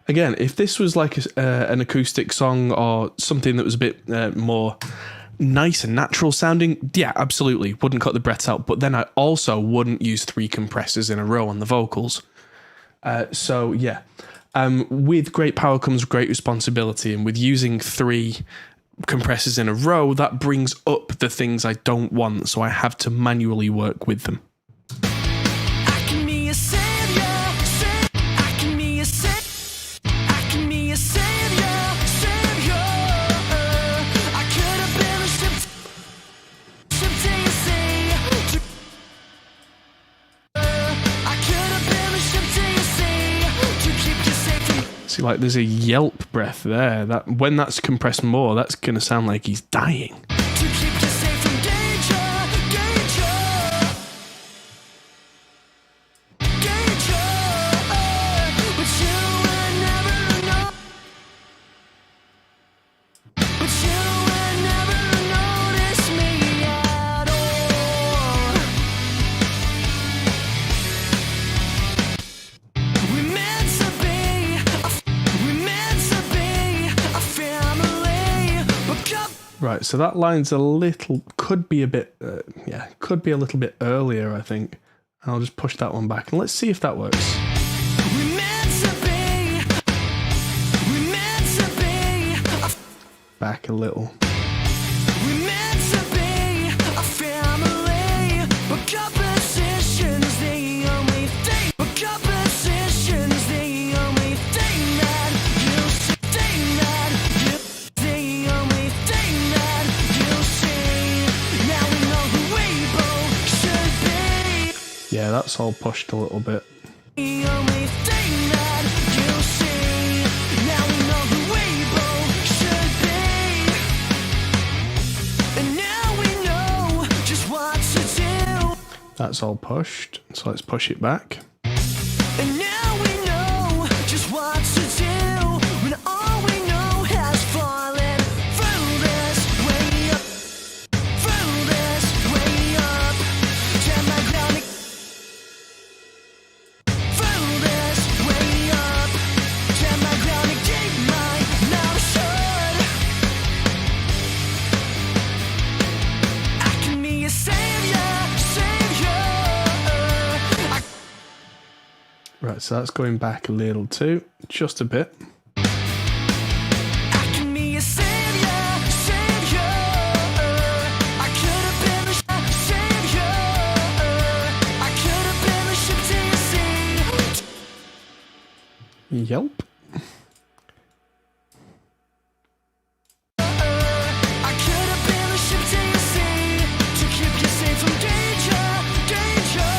Again, if this was like an acoustic song or something that was a bit more nice and natural sounding, yeah, absolutely, wouldn't cut the breaths out. But then I also wouldn't use 3 compressors in a row on the vocals. So yeah, with great power comes great responsibility, and with using 3 compressors in a row, that brings up the things I don't want, so I have to manually work with them. I can be a savior. I can be a savior. I can be a savior. I could have been a ship to your sea. I could have been a ship to your sea to keep you safe from. See, like, there's a yelp breath there. That when that's compressed more, that's going to sound like he's dying. To keep you safe from danger. But you would never know. But you would never notice me at all. We meant to be a family. But God. Right, so that line's a little, could be a bit, could be a little bit earlier, I think. I'll just push that one back and let's see if that works. We meant to be Back a little. We meant to be a family, but composition's the only thing. But composition's the only thing that you see. The only thing that you see. Now we know who we both should be. Yeah, that's all pushed a little bit. The only thing that you see. Now we know who we both should be. And now we know just what to do. That's all pushed, so let's push it back. And now we know just what to do. When all we know has fallen through this way up. Through this way up. Turn my ground. Through this way up. Turn my ground and keep my mouth shut. I can be a savior, savior. Right, so that's going back a little too, just a bit. I can be a savior, savior. I could have been the savior. I could have been the ship to your sea. Yelp. I could have been the ship to your sea to keep you safe from danger, danger.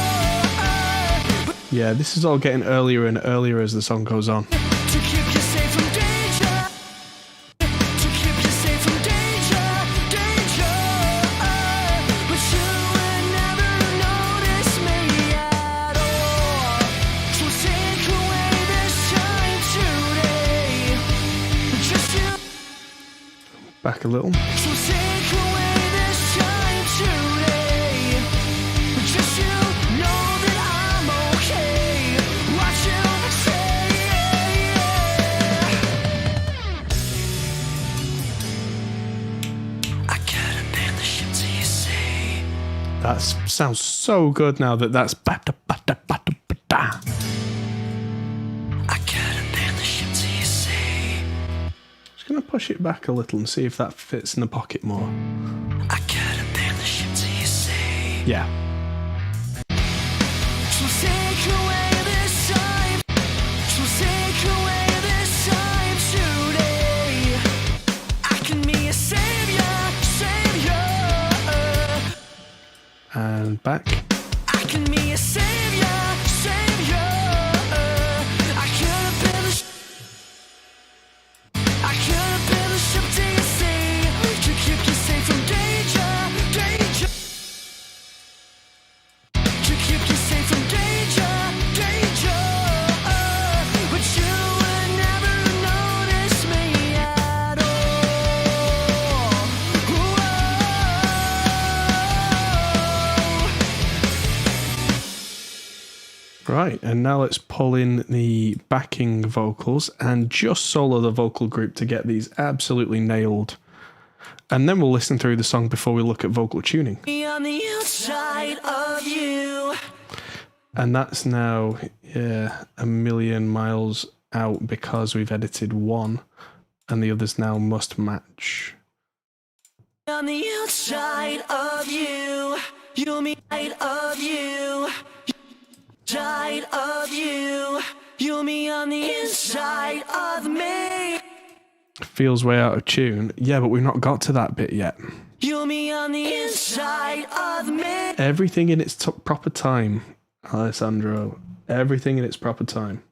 Yeah, this is all getting earlier and earlier as the song goes on. To keep you safe from danger. To keep you safe from danger, danger. But you would never notice me at all. So take away this time today. Just you. Back a little. So take away this time today. Just you know that I'm okay. Watch you say. I could have been the ship to your sea. That sounds so good now that's bada bada bada bada. I could have been the ship to your sea. Just gonna push it back a little and see if that fits in the pocket more. I could have been the ship to your sea. Yeah. So take away this time. So take away this time today. I can be a savior, savior. And back. I can be a savior, savior. I could have been the I could have been the ship to your sea to keep you safe from danger, danger. To keep you safe from danger, danger. But you would never notice me at all. Right, and now let's pull in the backing vocals and just solo the vocal group to get these absolutely nailed. And then we'll listen through the song before we look at vocal tuning. Be on the outside of you. And that's now, yeah, a million miles out because we've edited one and the others now must match. On the outside of you. You me side of you. Side of you. You me on the inside of me. Feels way out of tune. Yeah, but we've not got to that bit yet. You me on the inside of me. Everything in its proper time, Alessandro. Everything in its proper time.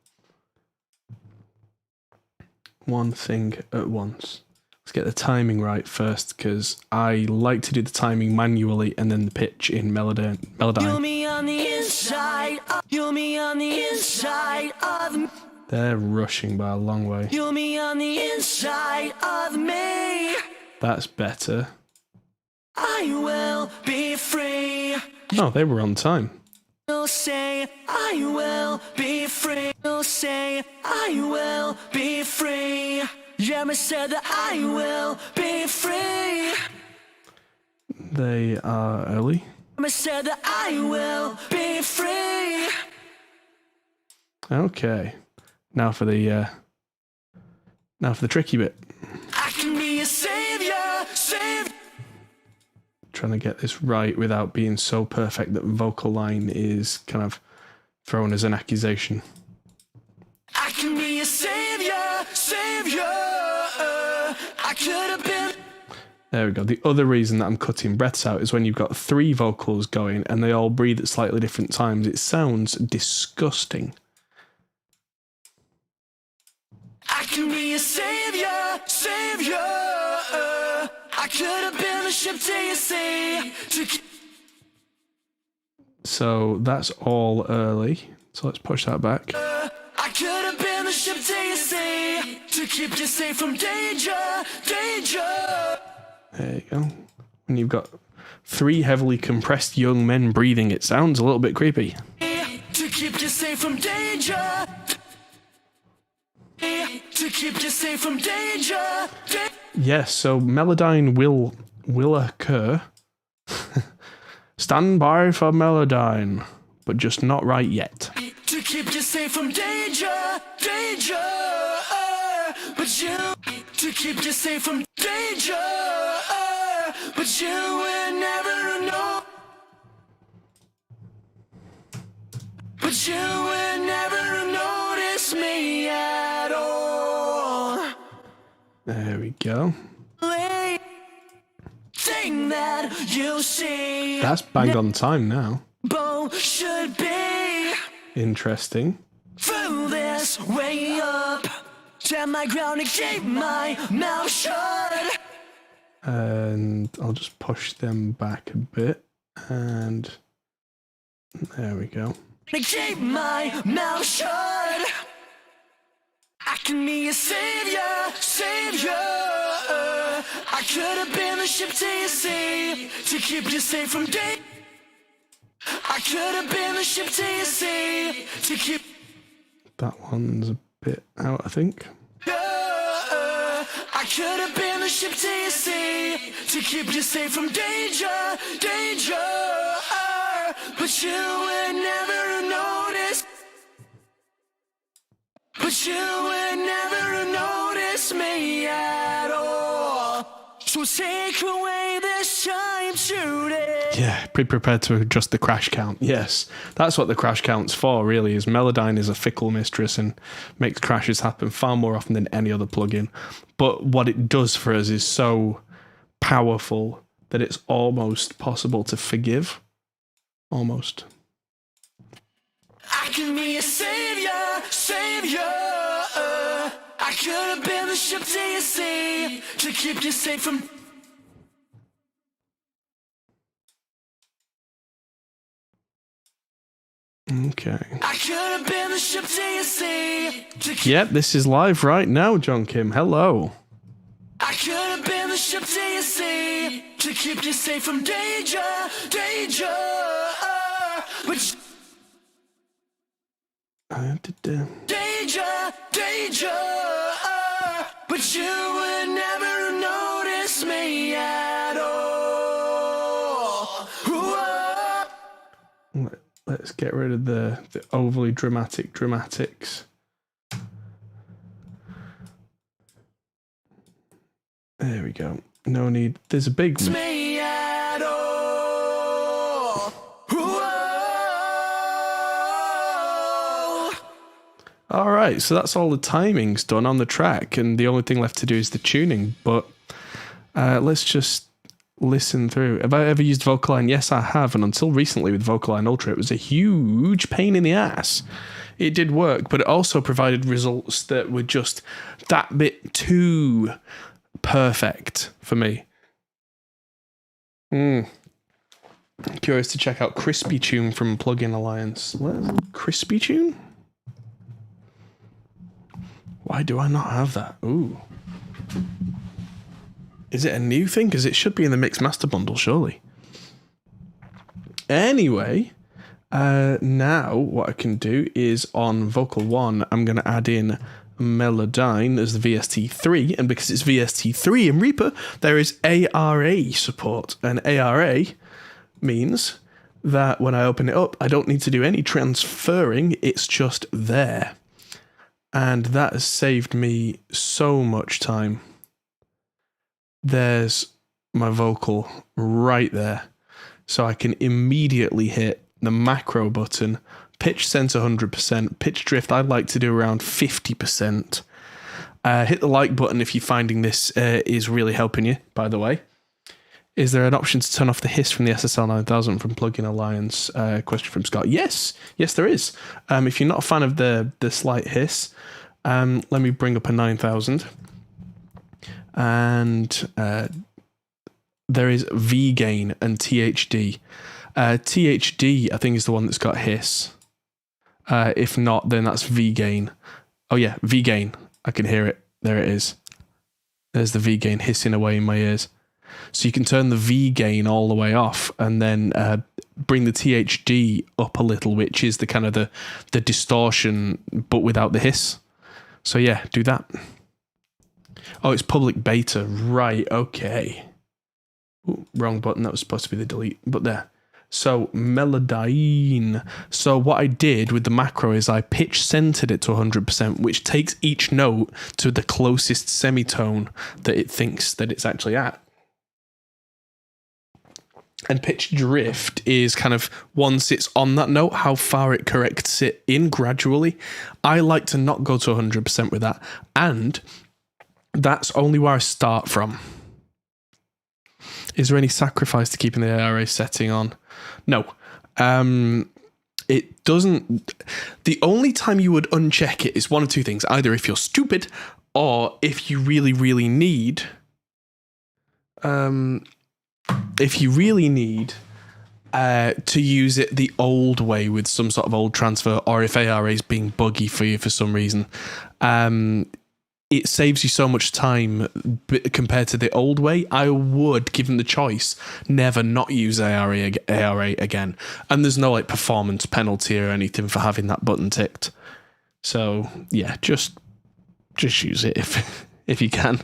One thing at once. Let's get the timing right first, because I like to do the timing manually and then the pitch in You Melodyne. me on the inside. You me on the inside of me. They're rushing by a long way. You me on the inside of me. That's better. I will be free. Oh, they were on time. You'll say I will be free. You'll say I will be free. Yeah, I said that I will be free. They are early. I said that I will be free. Okay. Now for the tricky bit. I can be a savior, savior. Trying to get this right without being so perfect that vocal line is kind of thrown as an accusation. I can be a savior, savior. I could have been. There we go. The other reason that I'm cutting breaths out is when you've got three vocals going and they all breathe at slightly different times. It sounds disgusting. ship till you see. So that's all early. So let's push that back. I could have been the ship till you see, to keep you safe from danger, danger. There you go. When you've got 3 heavily compressed young men breathing, it sounds a little bit creepy. To keep you safe from danger. To keep you safe from danger. Yes, so Melodyne will occur. Stand by for Melodyne, but just not right yet. To keep you safe from danger, danger. But you, to keep you safe from danger. But you will never know. But you will never notice me at all. There we go. Thing that you see. That's bang on time now. Both should be Interesting. through this way up. Stand my ground and keep my mouth shut. And I'll just push them back a bit. And there we go. And keep my mouth shut. I can be a savior, savior. I could have been the ship till you see, to keep you safe from danger. I could have been the ship till you see, to keep. That one's a bit out, I think. I could have been the ship till you see, to keep you safe from danger, danger. But you would never notice. But you would never notice me at all. So take away this time shooting. Yeah, be prepared to adjust the crash count. Yes, that's what the crash count's for, really, is Melodyne is a fickle mistress and makes crashes happen far more often than any other plugin. But what it does for us is so powerful that it's almost possible to forgive. Almost. I can be a savior, savior. I could have been the ship till you see, to keep you safe from. Okay. I could have been the ship till you see, to keep. Yep, this is live right now, John Kim. Hello. I could have been the ship till you see, to keep you safe from danger, danger. But danger, danger. But you would never notice me at all. Let's get rid of the overly dramatic dramatics. There we go. No need. There's a big one. Me at all. All right, so that's all the timings done on the track, and the only thing left to do is the tuning. But let's just listen through. Have I ever used Vocaline? Yes, I have, and until recently with Vocaline Ultra, it was a huge pain in the ass. It did work, but it also provided results that were just that bit too perfect for me. Curious to check out Crispy Tune from Plugin Alliance. Crispy Tune? Why do I not have that? Ooh. Is it a new thing? Because it should be in the Mixed Master Bundle, surely. Anyway, now what I can do is on Vocal 1, I'm going to add in Melodyne as the VST3, and because it's VST3 in Reaper, there is ARA support, and ARA means that when I open it up, I don't need to do any transferring, it's just there. And that has saved me so much time. There's my vocal right there. So I can immediately hit the macro button, pitch sense 100%, pitch drift I'd like to do around 50%. Hit the like button if you're finding this is really helping you, by the way. Is there an option to turn off the hiss from the SSL 9000 from Plugin Alliance? Question from Scott. Yes, there is. If you're not a fan of the slight hiss, let me bring up a 9000. And there is V gain and THD. THD, I think, is the one that's got hiss. If not, then that's V gain. Oh yeah, V gain. I can hear it. There it is. There's the V gain hissing away in my ears. So you can turn the V gain all the way off and then bring the THD up a little, which is the kind of the distortion, but without the hiss. So yeah, do that. Oh, it's public beta. Right, okay. Ooh, wrong button. That was supposed to be the delete, but there. So Melodyne. So what I did with the macro is I pitch centered it to 100%, which takes each note to the closest semitone that it thinks that it's actually at. And pitch drift is kind of once it's on that note, how far it corrects it in gradually. I like to not go to 100% with that. And that's only where I start from. Is there any sacrifice to keeping the ARA setting on? No. It doesn't. The only time you would uncheck it is one of two things. Either if you're stupid or if you really, really need. If you really need to use it the old way with some sort of old transfer, or if ARA is being buggy for you for some reason, it saves you so much time compared to the old way. I would, given the choice, never not use ARA again. And there's no like performance penalty or anything for having that button ticked. So yeah, just use it if you can.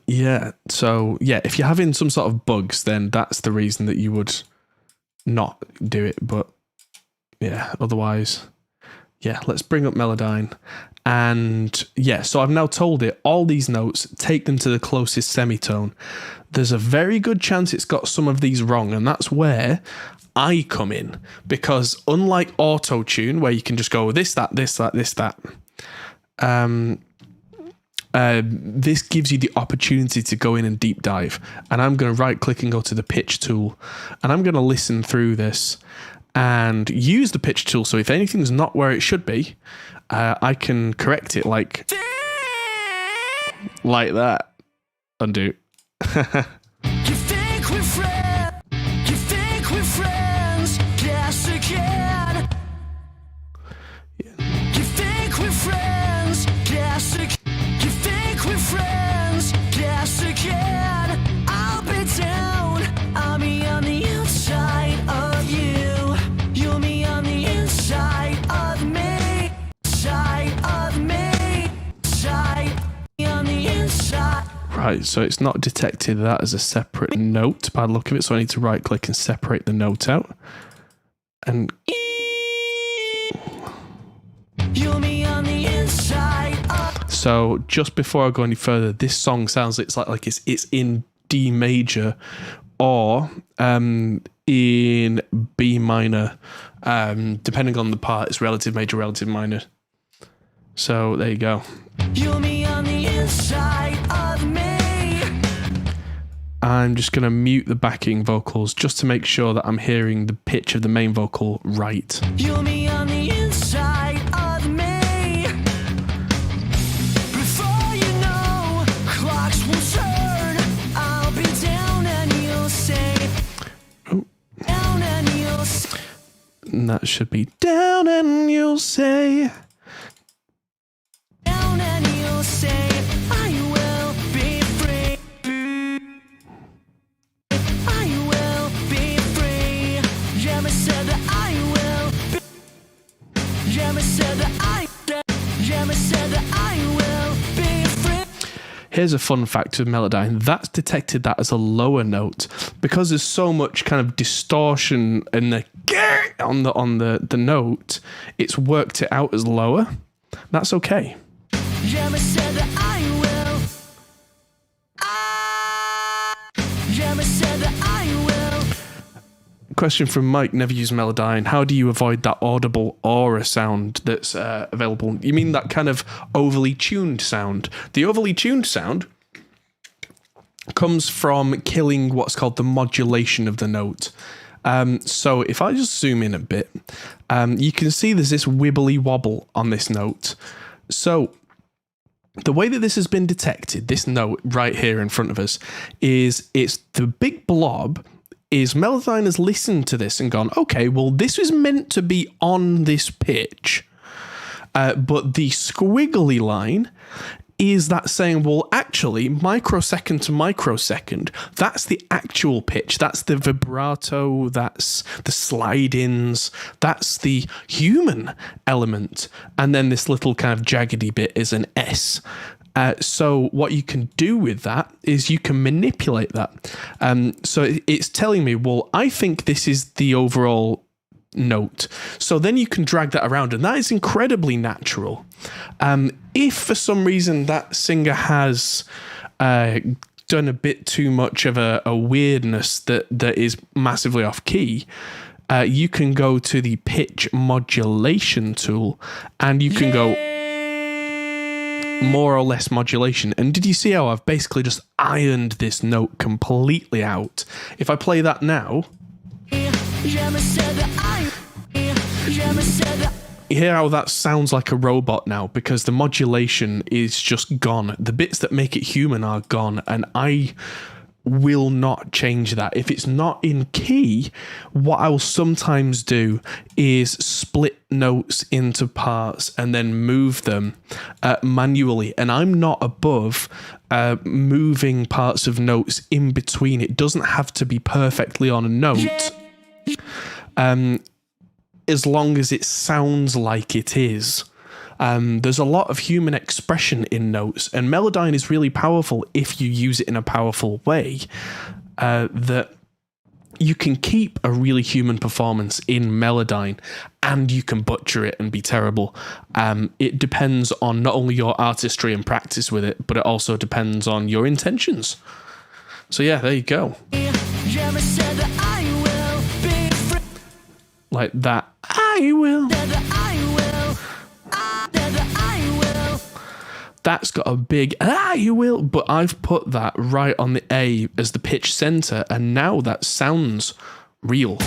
Yeah. So yeah, if you're having some sort of bugs, then that's the reason that you would not do it. But yeah, otherwise, yeah. Let's bring up Melodyne. And yeah, so I've now told it all these notes, take them to the closest semitone. There's a very good chance it's got some of these wrong, and that's where I come in, because unlike auto-tune, where you can just go this, that, this, that, this, that, this gives you the opportunity to go in and deep dive. And I'm going to right click and go to the pitch tool, and I'm going to listen through this and use the pitch tool. So if anything's not where it should be, I can correct it like that. Undo. You think we're friends? You think we're friends? Guess again. Yeah. You think we're friends? Guess again. You think we're friends? Guess again. I'll be down. I'll be on the inside of you. You'll be on the inside of me. Side of me. Side on the inside. Right, so it's not detected that as a separate note by the look of it, so I need to right click and separate the note out. And You'll be on the inside of. so just before I go any further, this song sounds like it's in D major or in B minor. Depending on the part, it's relative major, relative minor. So there you go. You'll be on the inside of me. I'm just going to mute the backing vocals just to make sure that I'm hearing the pitch of the main vocal right. You'll be on the inside of me. Before you know, clocks will turn. I'll be down and you'll say. Oh. Down and you'll say. And that should be down and you'll say. Down and you'll say. I will be free. I will be free. Yeah, I said that I will be. Yeah, I said that I. Yeah, I said that I will be free. Here's a fun fact with Melodyne. That's detected that as a lower note because there's so much kind of distortion in the on the note. It's worked it out as lower. That's okay. Yeah, I said that I will. Yeah, I said that I will. Question from Mike, never use Melodyne. How do you avoid that audible aura sound that's available? You mean that kind of overly tuned sound? The overly tuned sound comes from killing what's called the modulation of the note. So if I just zoom in a bit, you can see there's this wibbly wobble on this note. So the way that this has been detected, this note right here in front of us, is it's the big blob is Melodyne has listened to this and gone, okay, well, this was meant to be on this pitch. But the squiggly line is that saying, well, actually, microsecond to microsecond, that's the actual pitch. That's the vibrato. That's the slide-ins. That's the human element. And then this little kind of jaggedy bit is an S. So what you can do with that is you can manipulate that. So it's telling me, well, I think this is the overall note. So then you can drag that around, and that is incredibly natural. If for some reason that singer has done a bit too much of a weirdness that is massively off key, you can go to the pitch modulation tool, and you can go more or less modulation. And did you see how I've basically just ironed this note completely out? If I play that now, you hear how that sounds like a robot now, because the modulation is just gone. The bits that make it human are gone, and I will not change that. If it's not in key, what I will sometimes do is split notes into parts and then move them manually. And I'm not above moving parts of notes in between. It doesn't have to be perfectly on a note. As long as it sounds like it is. There's a lot of human expression in notes, and Melodyne is really powerful if you use it in a powerful way, that you can keep a really human performance in Melodyne, and you can butcher it and be terrible. It depends on not only your artistry and practice with it, but it also depends on your intentions. So yeah, there you go. Like that. I will. That's got a big you will, but I've put that right on the A as the pitch center, and now that sounds real.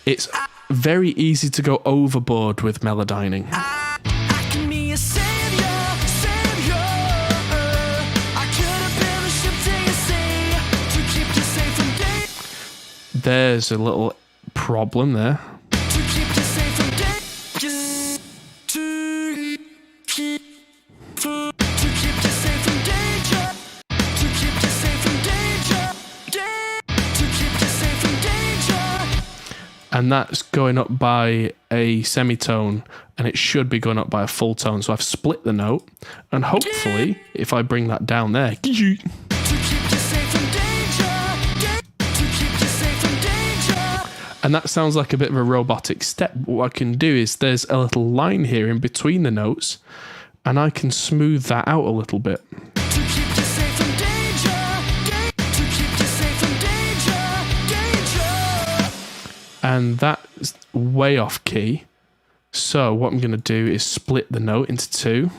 It's very easy to go overboard with melodyning. There's a little problem there. And that's going up by a semitone, and it should be going up by a full tone. So I've split the note, and hopefully, if I bring that down there, and that sounds like a bit of a robotic step. What I can do is there's a little line here in between the notes, and I can smooth that out a little bit. And that's way off key. So what I'm going to do is split the note into two,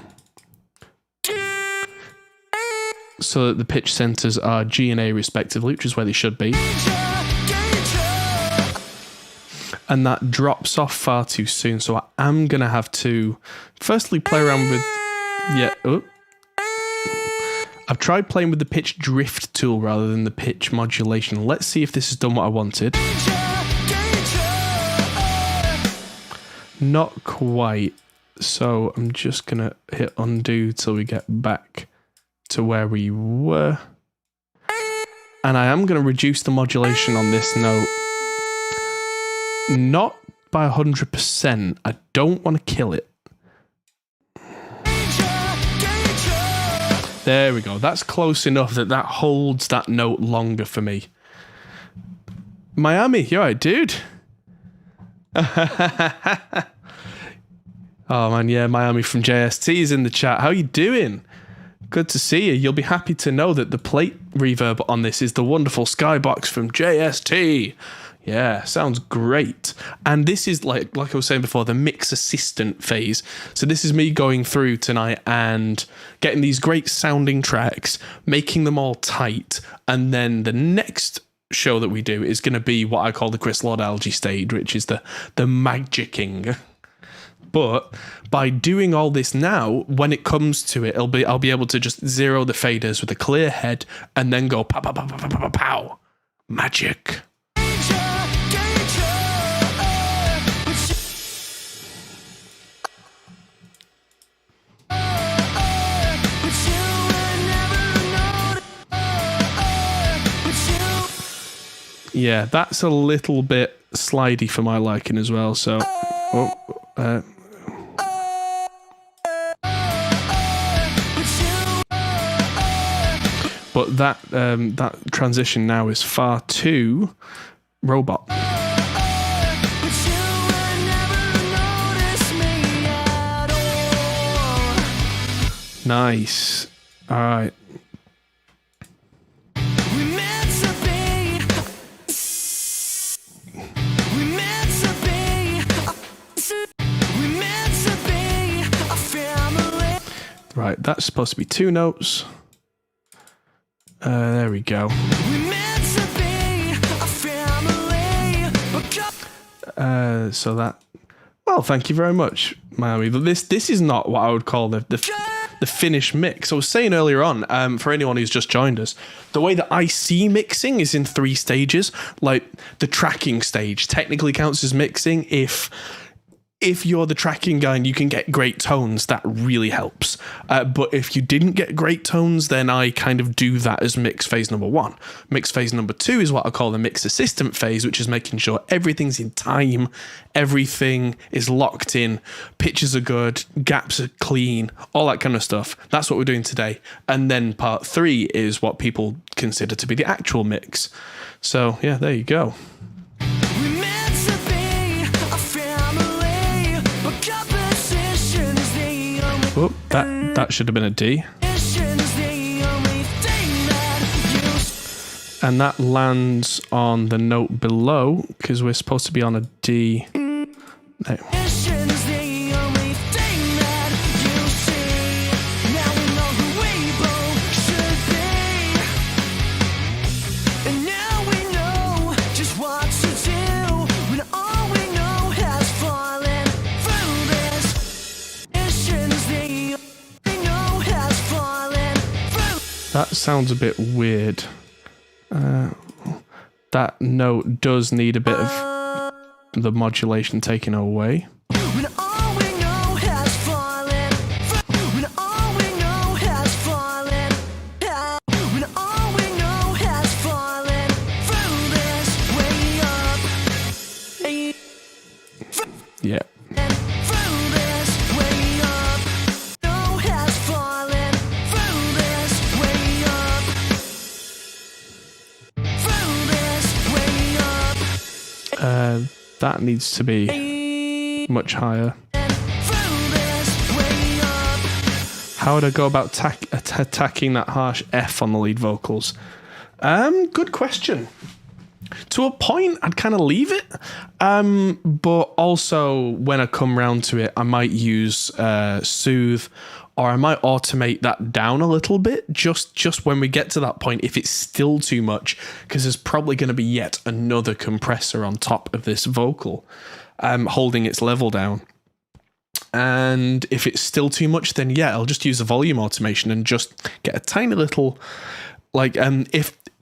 so that the pitch centers are G and A respectively, which is where they should be. And that drops off far too soon, so I am going to have to firstly play around with... I've tried playing with the pitch drift tool rather than the pitch modulation. Let's see if this has done what I wanted. Not quite. So I'm just going to hit undo till we get back to where we were. And I am going to reduce the modulation on this note. Not by 100%. I don't want to kill it. There we go. That's close enough that holds that note longer for me. Miami, you alright, dude? Oh man, yeah, Miami from JST is in the chat. How you doing? Good to see you. You'll be happy to know that the plate reverb on this is the wonderful Skybox from JST. Yeah, sounds great. And this is like I was saying before, the mix assistant phase. So this is me going through tonight and getting these great sounding tracks, making them all tight, and then the next show that we do is going to be what I call the Chris Lord Algae stage, which is the magicking. But by doing all this now, when it comes to it, I'll be able to just zero the faders with a clear head and then go pow pow pow pow pow pow pow. Magic. Yeah, that's a little bit slidey for my liking as well. So, but that transition now is far too robot. Nice. All right. Right, that's supposed to be 2 notes. There we go. So that. Well, thank you very much, Miami. But this is not what I would call the finished mix. I was saying earlier on, for anyone who's just joined us, the way that I see mixing is in 3 stages. Like the tracking stage technically counts as mixing if you're the tracking guy and you can get great tones, that really helps. But if you didn't get great tones, then I kind of do that as mix phase number 1. Mix phase number 2 is what I call the mix assistant phase, which is making sure everything's in time, everything is locked in, pitches are good, gaps are clean, all that kind of stuff. That's what we're doing today. And then part 3 is what people consider to be the actual mix. So yeah, there you go. Oh, that should have been a D. And that lands on the note below because we're supposed to be on a D. No. That sounds a bit weird. That note does need a bit of the modulation taken away. Yeah. That needs to be much higher. How would I go about attacking that harsh F on the lead vocals? Good question. To a point, I'd kind of leave it. But also, when I come round to it, I might use Soothe, or I might automate that down a little bit, just when we get to that point, if it's still too much, because there's probably going to be yet another compressor on top of this vocal, holding its level down. And if it's still too much, then yeah, I'll just use a volume automation and just get a tiny little, like,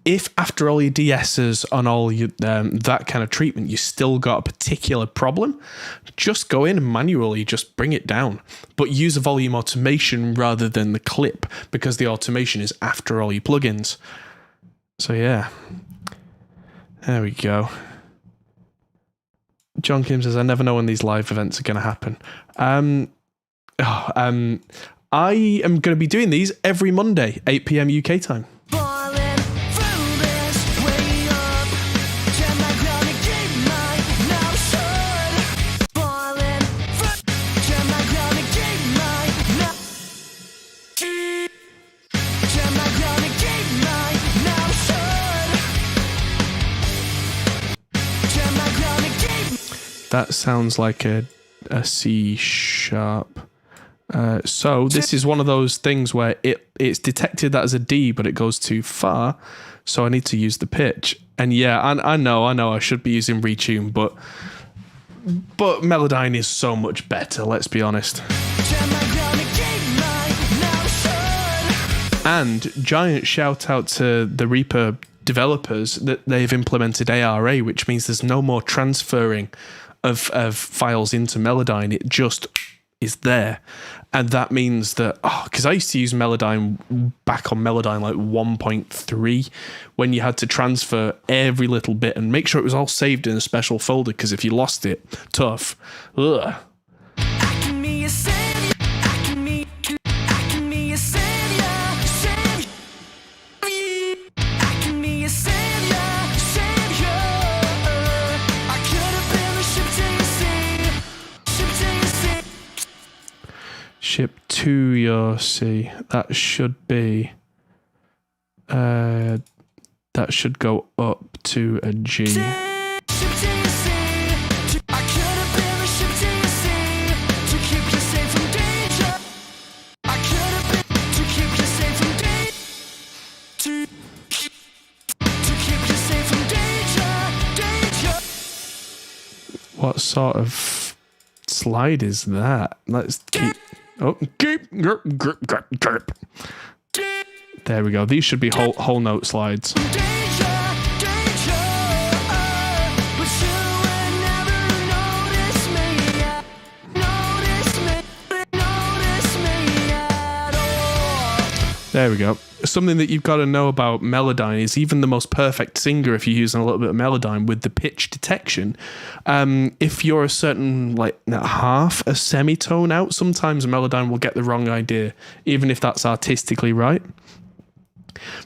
if after all your DSs on all your that kind of treatment, you still got a particular problem, just go in and manually just bring it down, but use a volume automation rather than the clip, because the automation is after all your plugins. So yeah, there we go. John Kim says, I never know when these live events are going to happen. I am going to be doing these every Monday, 8 p.m. UK time. That sounds like a C sharp. So this is one of those things where it's detected that as a D, but it goes too far. So I need to use the pitch. And yeah, I know I should be using Retune, but Melodyne is so much better, let's be honest. And giant shout out to the Reaper developers that they've implemented ARA, which means there's no more transferring of files into Melodyne. It just is there. And that means that, because I used to use Melodyne back on Melodyne like 1.3 when you had to transfer every little bit and make sure it was all saved in a special folder, because if you lost it, tough. Ugh. Ship to your sea. That should be. That should go up to a G. What sort of slide is that? Let's keep. Oh, there we go. These should be whole note slides. There we go. Something that you've got to know about Melodyne is even the most perfect singer, if you're using a little bit of Melodyne with the pitch detection, if you're a certain, like, half a semitone out, sometimes Melodyne will get the wrong idea, even if that's artistically right.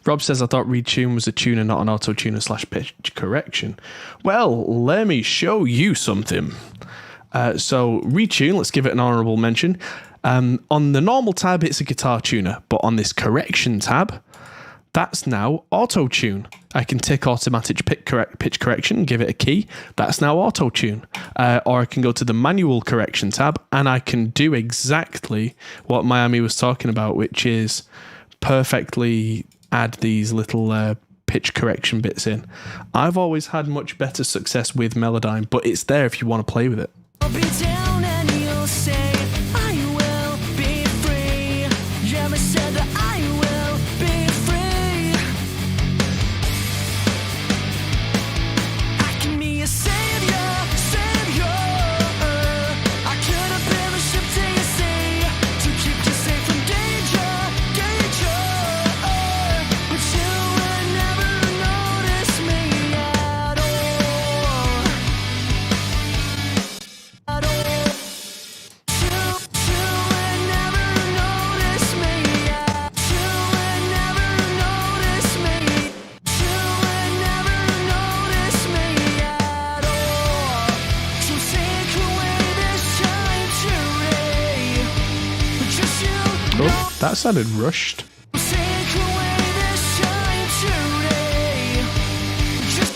Rob says, I thought Retune was a tuner, not an auto-tuner / pitch correction. Well, let me show you something. So Retune, let's give it an honourable mention. On the normal tab, it's a guitar tuner, but on this correction tab, that's now auto-tune. I can tick automatic pitch correction, give it a key. That's now auto-tune. Or I can go to the manual correction tab, and I can do exactly what Miami was talking about, which is perfectly add these little pitch correction bits in. I've always had much better success with Melodyne, but it's there if you want to play with it. I'll be down and you'll say I will be free. Never said that I will be free. I can be a savior, savior. I could have been a ship to your sea to keep you safe from danger, danger. But you would never notice me at all. At all. You would never notice me. You would never notice me. You would never notice me at all. So take away this time today. Just you know. Oh, that sounded rushed. Take away this time today. Just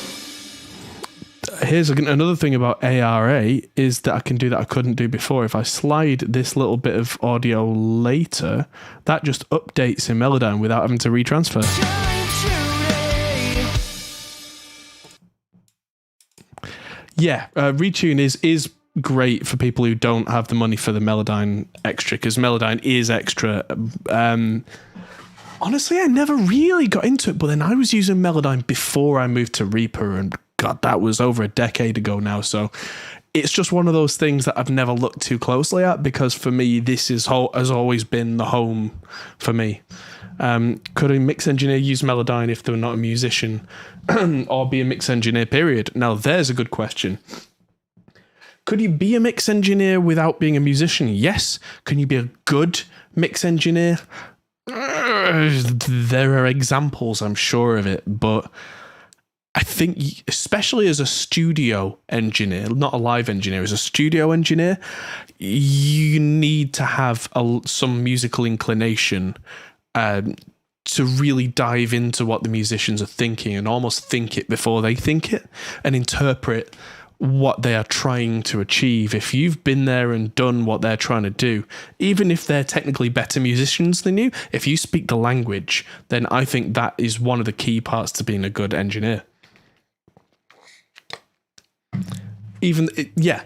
Here's another thing about ARA is that I can do that I couldn't do before. If I slide this little bit of audio later, that just updates in Melodyne without having to retransfer. time today. Yeah, Retune is great for people who don't have the money for the Melodyne extra, because Melodyne is extra. Honestly, I never really got into it, but then I was using Melodyne before I moved to Reaper, and God, that was over a decade ago now, so it's just one of those things that I've never looked too closely at, because for me, this has always been the home for me. Could a mix engineer use Melodyne if they're not a musician, or be a mix engineer, period? Now, there's a good question. Could you be a mix engineer without being a musician? Yes. Can you be a good mix engineer? There are examples, I'm sure of it, but I think, especially as a studio engineer, not a live engineer, as a studio engineer, you need to have some musical inclination to really dive into what the musicians are thinking and almost think it before they think it and interpret what they are trying to achieve. If you've been there and done what they're trying to do, even if they're technically better musicians than you, if you speak the language, then I think that is one of the key parts to being a good engineer. yeah,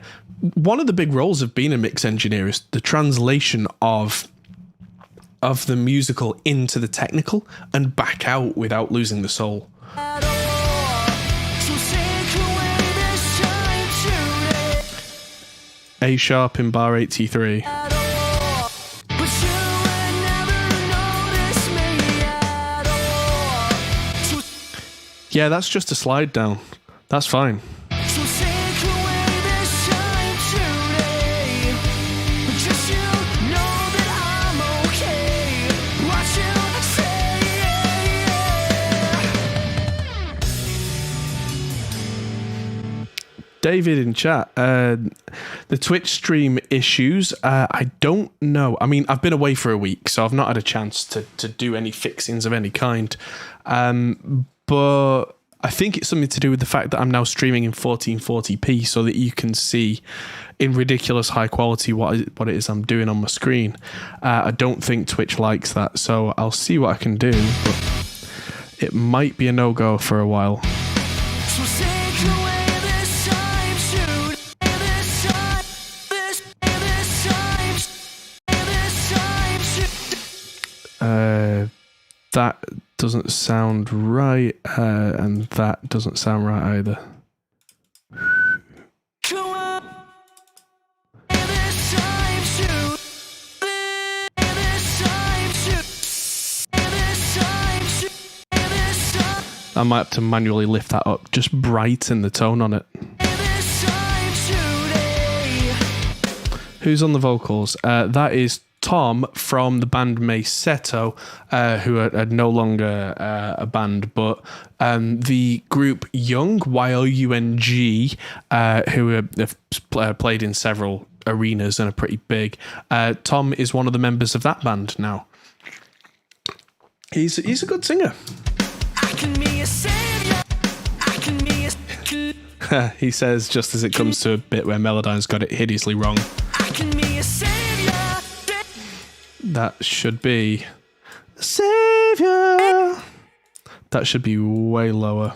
one of the big roles of being a mix engineer is the translation of the musical into the technical and back out without losing the soul. A sharp in bar 83. Yeah, that's just a slide down. That's fine. David in chat, the Twitch stream issues, I don't know. I mean, I've been away for a week, so I've not had a chance to do any fixings of any kind. But I think it's something to do with the fact that I'm now streaming in 1440p so that you can see in ridiculous high quality what it is I'm doing on my screen. I don't think Twitch likes that, so I'll see what I can do, but it might be a no-go for a while. That doesn't sound right, and that doesn't sound right either. I might have to manually lift that up, just brighten the tone on it. Who's on the vocals? That is Tom from the band Maisetto, who are no longer a band, but the group Young, Y-O-U-N-G, who have played in several arenas and are pretty big. Tom is one of the members of that band now. He's a good singer. He says, just as it comes to a bit where Melodyne's got it hideously wrong. That should be Saviour. That should be way lower.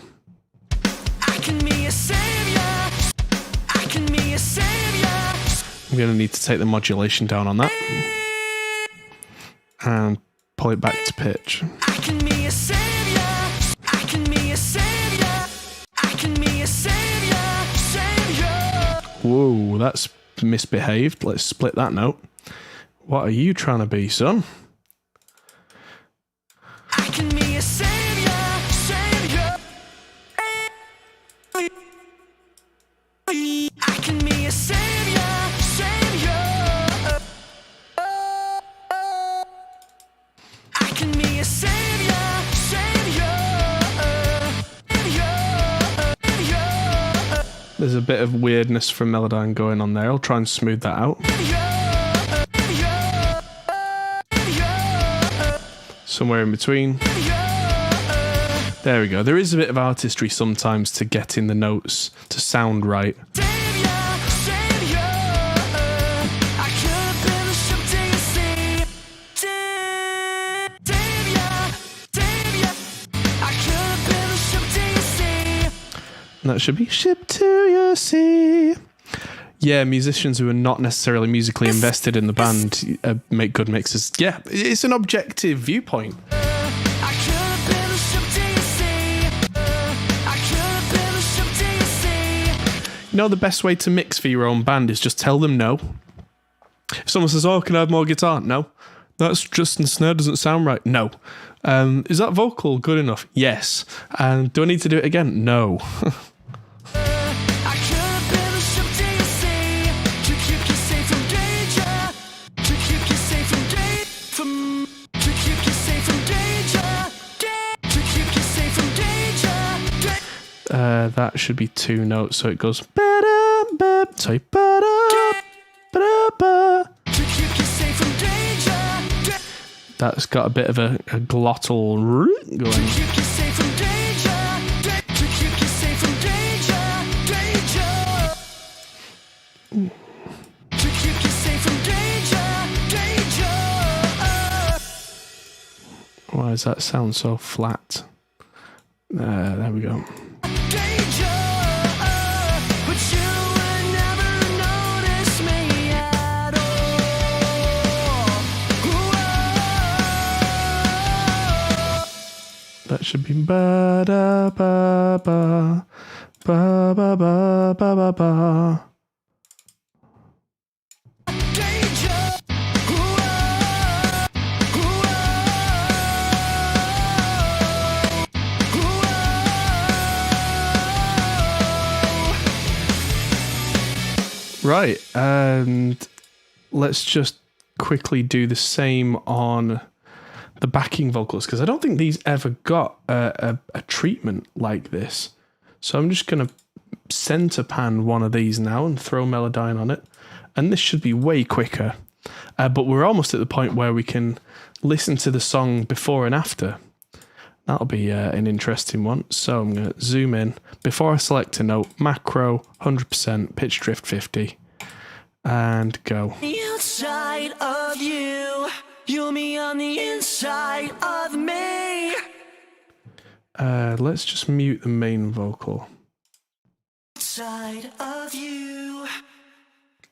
I'm going to need to take the modulation down on that and pull it back to pitch. Whoa, that's misbehaved. Let's split that note. What are you trying to be, son? I can be a savior, savior. I can be a savior, savior. I can be a savior, savior. There's a bit of weirdness from Melodyne going on there. I'll try and smooth that out. Somewhere in between. There we go. There is a bit of artistry sometimes to getting the notes to sound right. And that should be shipped to your sea. Yeah, musicians who are not necessarily musically invested in the band make good mixes. Yeah, it's an objective viewpoint. You know, the best way to mix for your own band is just tell them no. If someone says, oh, can I have more guitar? No. That's just the snare doesn't sound right. No. Is that vocal good enough? Yes. Do I need to do it again? No. That should be two notes, so it goes. Sorry. That's got a bit of a glottal going. Why does that sound so flat? There we go. that should be ba da ba ba ba ba ba ba ba ba. Right, and let's just quickly do the same on the backing vocals, because I don't think these ever got a treatment like this. So I'm just going to center pan one of these now and throw Melodyne on it. And this should be way quicker. But we're almost at the point where we can listen to the song before and after. That'll be an interesting one. So I'm going to zoom in. Before I select a note, macro, 100%, pitch drift 50. And go. The inside of you, you're me on the inside of me. Let's just mute the main vocal. Inside of you,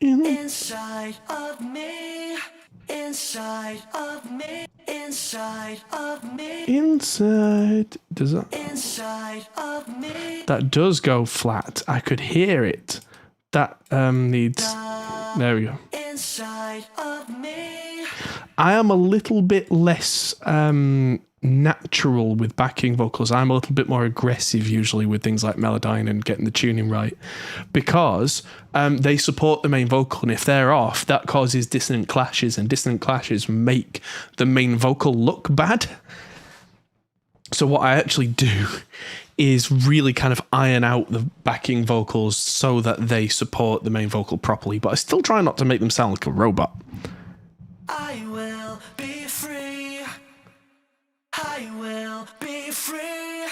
inside of me, inside of me, inside of me, Inside. Does that? inside of me. That does go flat. I could hear it. That needs. There we go. Inside of me. I am a little bit less natural with backing vocals. I'm a little bit more aggressive usually with things like Melodyne and getting the tuning right, because they support the main vocal, and if they're off, that causes dissonant clashes, and dissonant clashes make the main vocal look bad. So what I actually do is really kind of iron out the backing vocals so that they support the main vocal properly, but I still try not to make them sound like a robot. I will be free. I will be free.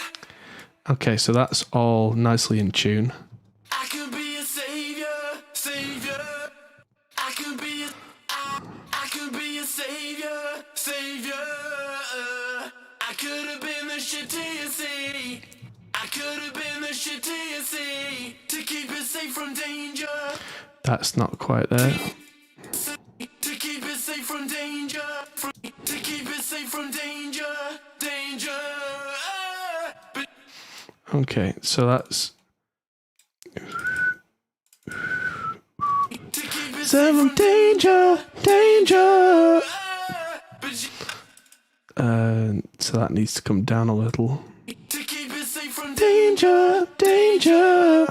Okay, so that's all nicely in tune. I could be a savior, savior. I could be a savior, savior. I could have been the shit to you see. I could have been the shit to you see. To keep it safe from danger. That's not quite there. To keep it safe from danger. To keep it safe from danger. Danger. But Okay, so that's to keep it safe from danger, danger. but So that needs to come down a little. to keep it safe from Danger, danger.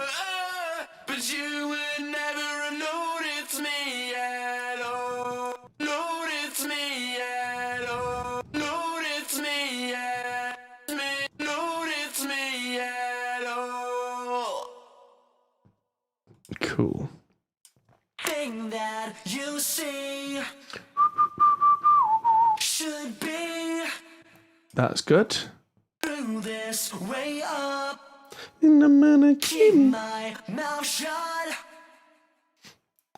But you would never have noticed me at all. Noticed me at all. Noticed me at me. Noticed me at all. Cool. Thing that you see should be That's good. through this way up. In the Keep mannequin. my mouth shut.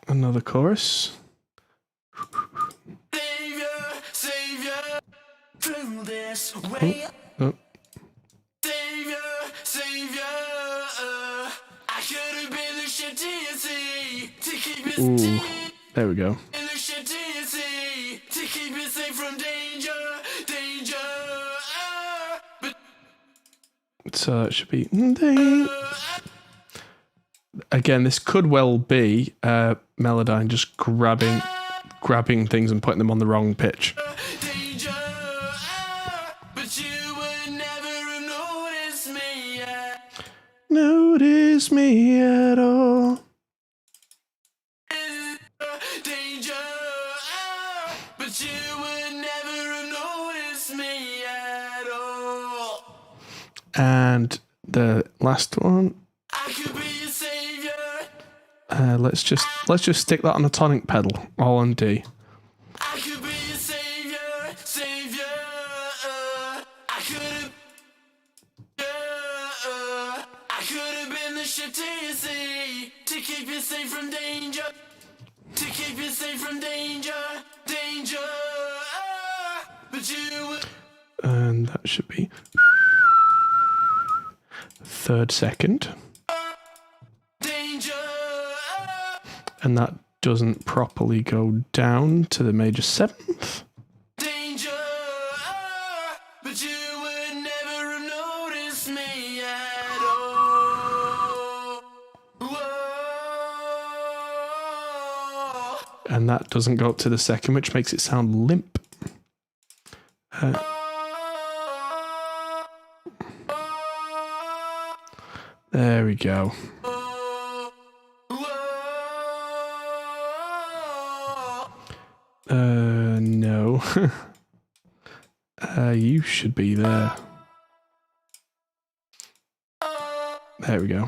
Another chorus. Savior, savior, through this way. Oh, Savior, savior, I could have been the shit to you see. To keep it ooh, there we go. in the shit to you see. To keep it safe from danger, danger. But So that should be. Again, this could well be Melodyne just grabbing things and putting them on the wrong pitch. danger. But you would never have noticed me yet. Notice me at all. Danger. But you would never have noticed me at all. And the last one. I could be your savior. Let's just stick that on a tonic pedal, all on D. I could be your savior, savior. I could have been the shit to you see. To keep you safe from danger. To keep you safe from danger, danger. But you would And that should be third second. danger. And that doesn't properly go down to the major seventh. Danger, but you would never have And that doesn't go up to the second, which makes it sound limp. There we go. No. You should be there. There we go.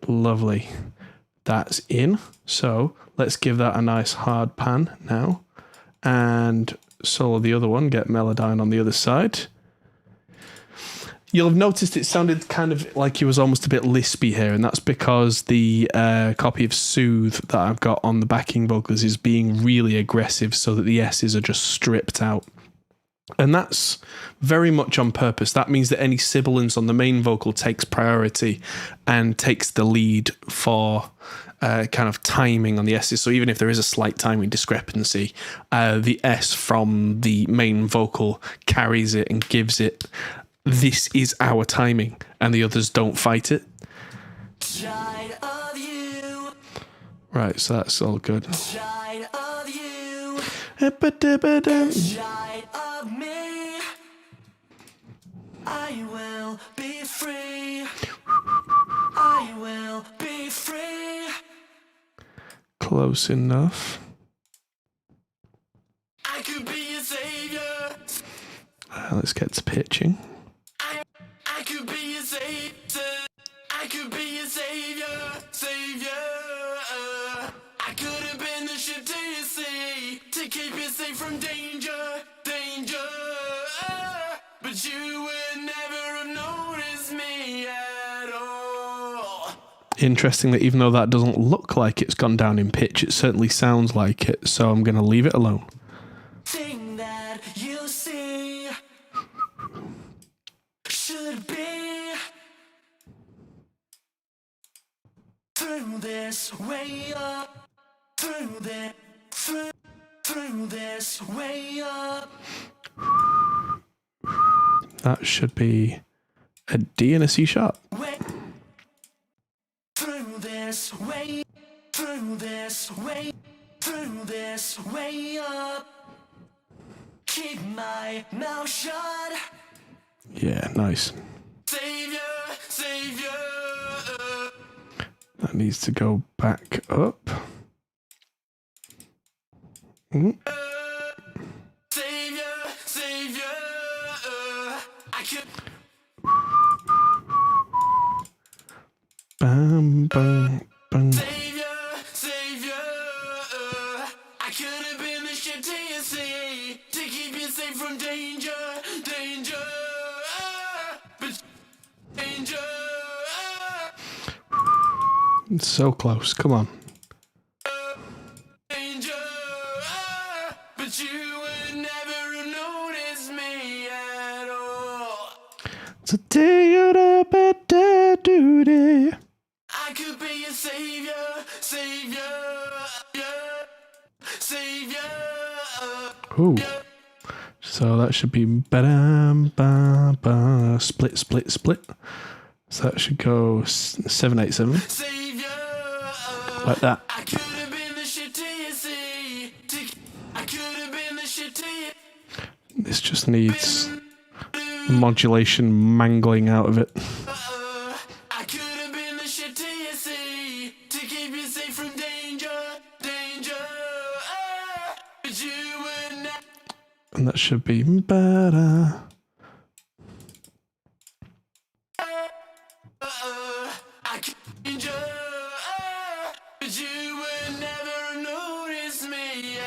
Lovely. That's in. So let's give that a nice hard pan now. And solo the other one, get Melodyne on the other side. You'll have noticed it sounded kind of like he was almost a bit lispy here, and that's because the copy of Soothe that I've got on the backing vocals is being really aggressive so that the S's are just stripped out. And that's very much on purpose. That means that any sibilance on the main vocal takes priority and takes the lead for kind of timing on the S's. So even if there is a slight timing discrepancy, the S from the main vocal carries it and gives it, this is our timing, and the others don't fight it. Child of you. Right, so that's all good. Child of you. Child Child of me. I will be free. I will be free. Close enough. I could be a savior. Let's get to pitching. I could be a savior. I could be a savior. Savior. I could have been the ship to your sea to keep you safe from danger. Danger. But you would never have noticed me at all. Interesting that even though that doesn't look like it's gone down in pitch, it certainly sounds like it, so I'm going to leave it alone. Thing that you see should be through this way up, through this way up. That should be a D and a C sharp. Way, through this way, through this way, through this way up. Keep my mouth shut. Yeah, nice. Savior, savior. That needs to go back up. Savior, savior. I could. Bam, bam, bam. Savior, savior. I could have been the ship to your sea to keep you safe from danger, danger. But danger. It's so close. Come on. Danger. But you would never have noticed me at all. So take it up at the duty. I could be a savior, savior, savior. Ooh. So that should be ba-dam, ba, ba, split, split, split. So that should go 787. Savior. Like that. I could have been the shit to you see. I could have been the shit to you. This just needs modulation mangling out of it. I could have been the shit to you see to keep you safe from danger, danger. But you would not. And that should be better. I could danger. But you would never notice me.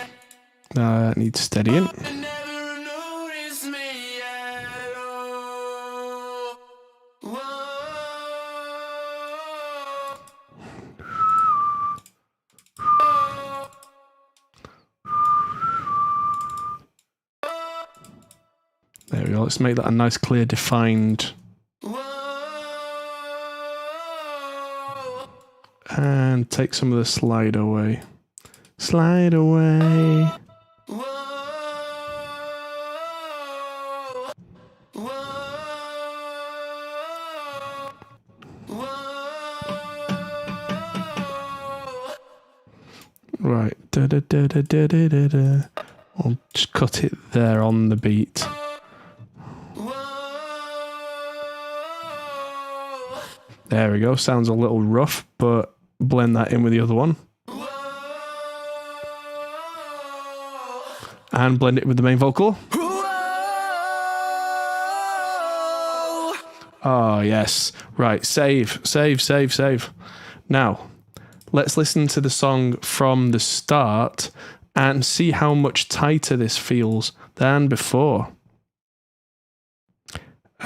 That needs steadying. Never notice me at all. Whoa. There we go. Let's make that a nice, clear, defined. Whoa. And take some of the slide away. Slide away. Whoa. Whoa. Whoa. Right. I'll just cut it there on the beat. There we go. Sounds a little rough, but blend that in with the other one. And blend it with the main vocal. Oh, yes. Right. Save. Now, let's listen to the song from the start and see how much tighter this feels than before.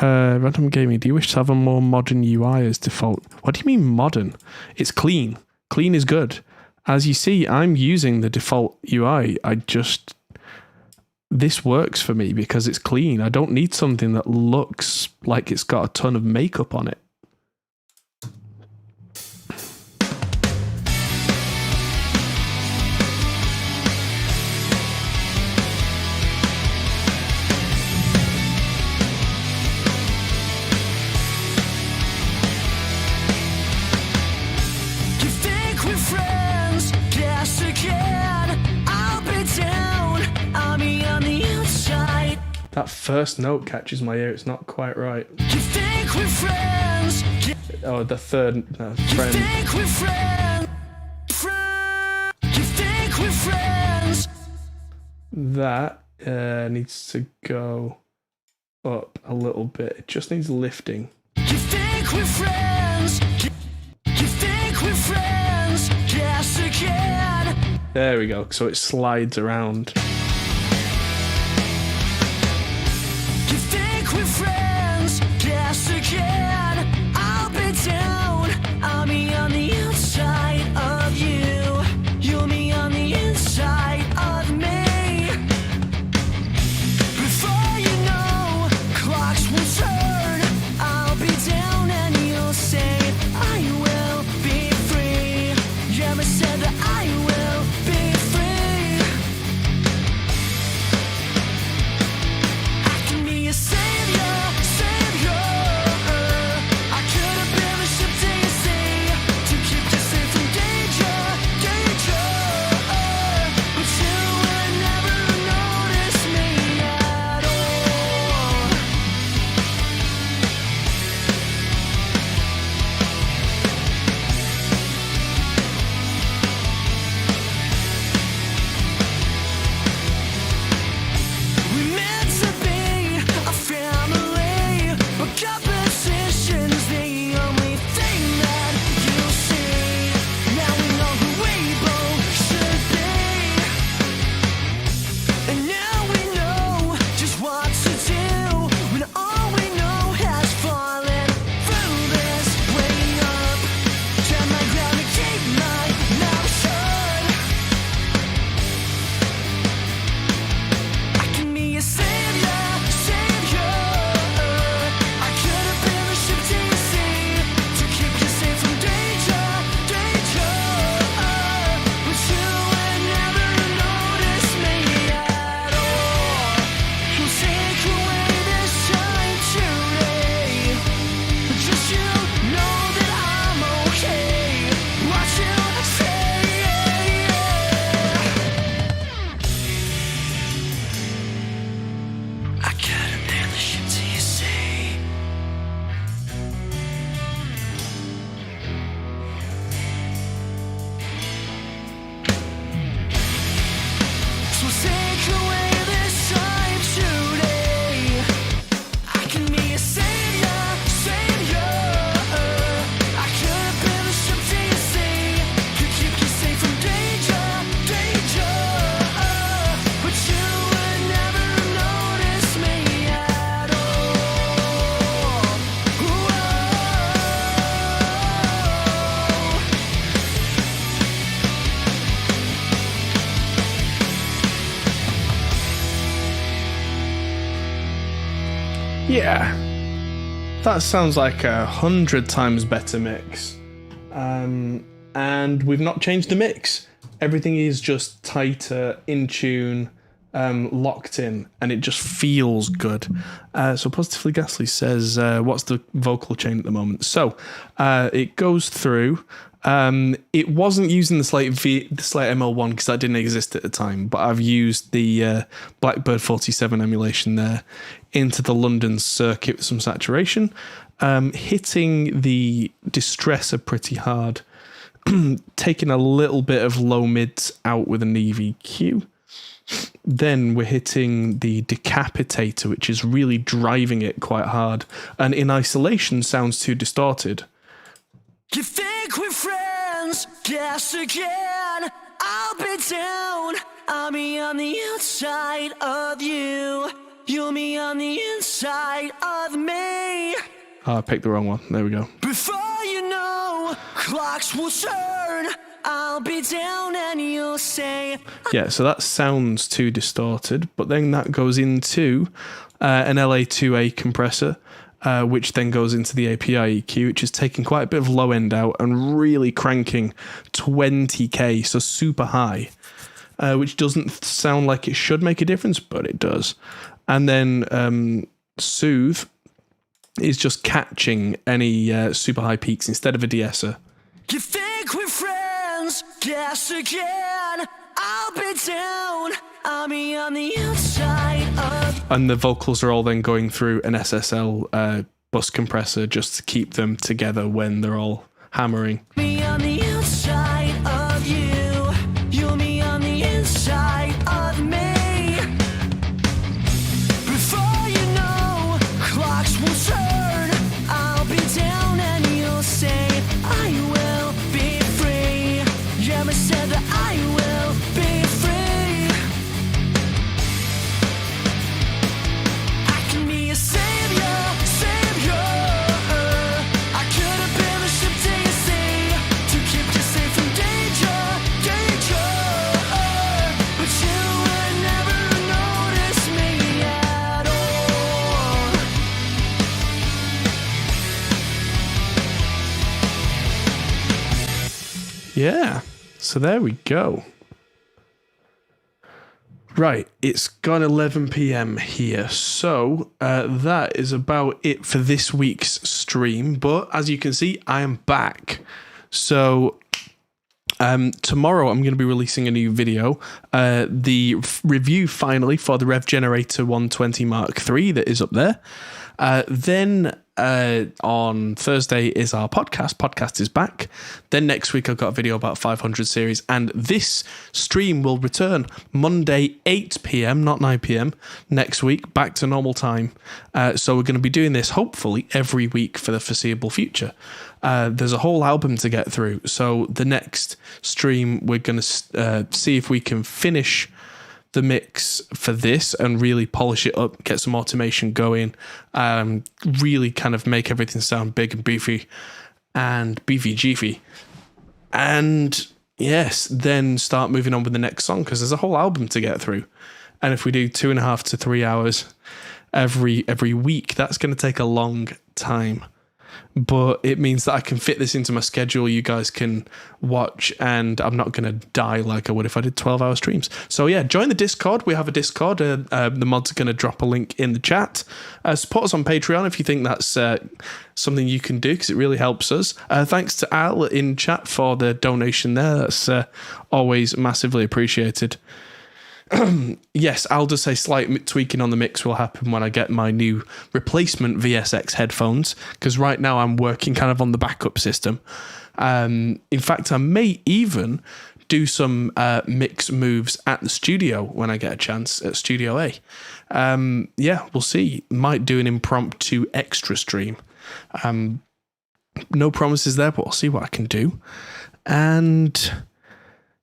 Random Gaming, do you wish to have a more modern UI as default? What do you mean modern? It's clean. Clean is good. As you see, I'm using the default UI. This works for me because it's clean. I don't need something that looks like it's got a ton of makeup on it. That first note catches my ear. It's not quite right. You think we're friends? Oh, the third friend. You think we're friends? You think we're friends? That needs to go up a little bit. It just needs lifting. You think we're friends? You think we're friends? Yes, again. There we go. So it slides around. We're friends, guess again. I'll be down, I'll be on the inside of you. You'll be on the inside of me. Before you know, clocks will turn. I'll be down and you'll say, I will be free. Yeah, I said that I will be free. I can be a savior. Yeah, that sounds like 100 times better mix. And we've not changed the mix. Everything is just tighter, in tune, locked in, and it just feels good. So Positively Ghastly says, what's the vocal chain at the moment? So it goes through. It wasn't using the Slate ML1 because that didn't exist at the time, but I've used the Blackbird 47 emulation there into the London circuit with some saturation, hitting the distressor pretty hard, taking a little bit of low mids out with an EVQ. Then we're hitting the decapitator, which is really driving it quite hard, and in isolation sounds too distorted. You think we're friends? Guess again. I'll be down. I'll be on the outside of you. You'll be on the inside of me. Oh, I picked the wrong one. There we go. Before you know, clocks will turn. I'll be down and you'll say... Yeah, so that sounds too distorted, but then that goes into an LA2A compressor, which then goes into the API EQ, which is taking quite a bit of low end out and really cranking 20k, so super high, which doesn't sound like it should make a difference, but it does. And then Soothe is just catching any super high peaks instead of a de-esser. You think we're friends? Guess again. I'll be down. I'll be on the outside of... And the vocals are all then going through an SSL bus compressor just to keep them together when they're all hammering. Me on the outside of you. You'll be on the inside of me. Before you know, clocks will turn. I'll be down and you'll say, I will be free. Yeah, I said that I will be free. I can be a savior, savior. I could have been a ship to your sea to keep you safe from danger, danger. But you would never notice me at all. Yeah, so there we go. Right, it's gone 11 p.m. here, so that is about it for this week's stream. But as you can see, I am back. So tomorrow I'm going to be releasing a new video, the review finally for the Rev Generator 120 Mark III that is up there. Then on Thursday is our podcast is back. Then next week I've got a video about 500 series, and this stream will return Monday 8 p.m, not 9 p.m, next week, back to normal time. So we're going to be doing this hopefully every week for the foreseeable future. There's a whole album to get through, so the next stream we're going to see if we can finish the mix for this and really polish it up, get some automation going, really kind of make everything sound big and beefy and beefy-jeefy. And yes, then start moving on with the next song, because there's a whole album to get through. And if we do 2.5 to 3 hours every week, that's going to take a long time. But it means that I can fit this into my schedule. You guys can watch, and I'm not going to die like I would if I did 12-hour streams. So yeah, join the Discord. We have a Discord. The mods are going to drop a link in the chat. Support us on Patreon if you think that's something you can do, because it really helps us. Thanks to Al in chat for the donation there. That's always massively appreciated. Yes, I'll just say slight tweaking on the mix will happen when I get my new replacement VSX headphones, because right now I'm working kind of on the backup system. In fact, I may even do some mix moves at the studio when I get a chance at Studio A. Yeah, we'll see. Might do an impromptu extra stream. No promises there, but I'll see what I can do. And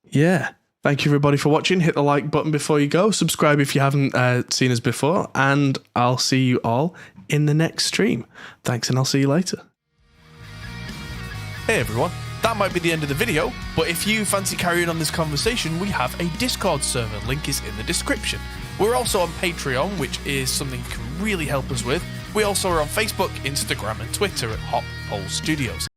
yeah. Thank you, everybody, for watching. Hit the like button before you go. Subscribe if you haven't seen us before. And I'll see you all in the next stream. Thanks, and I'll see you later. Hey, everyone. That might be the end of the video, but if you fancy carrying on this conversation, we have a Discord server. Link is in the description. We're also on Patreon, which is something you can really help us with. We also are on Facebook, Instagram, and Twitter at Hot Pole Studios.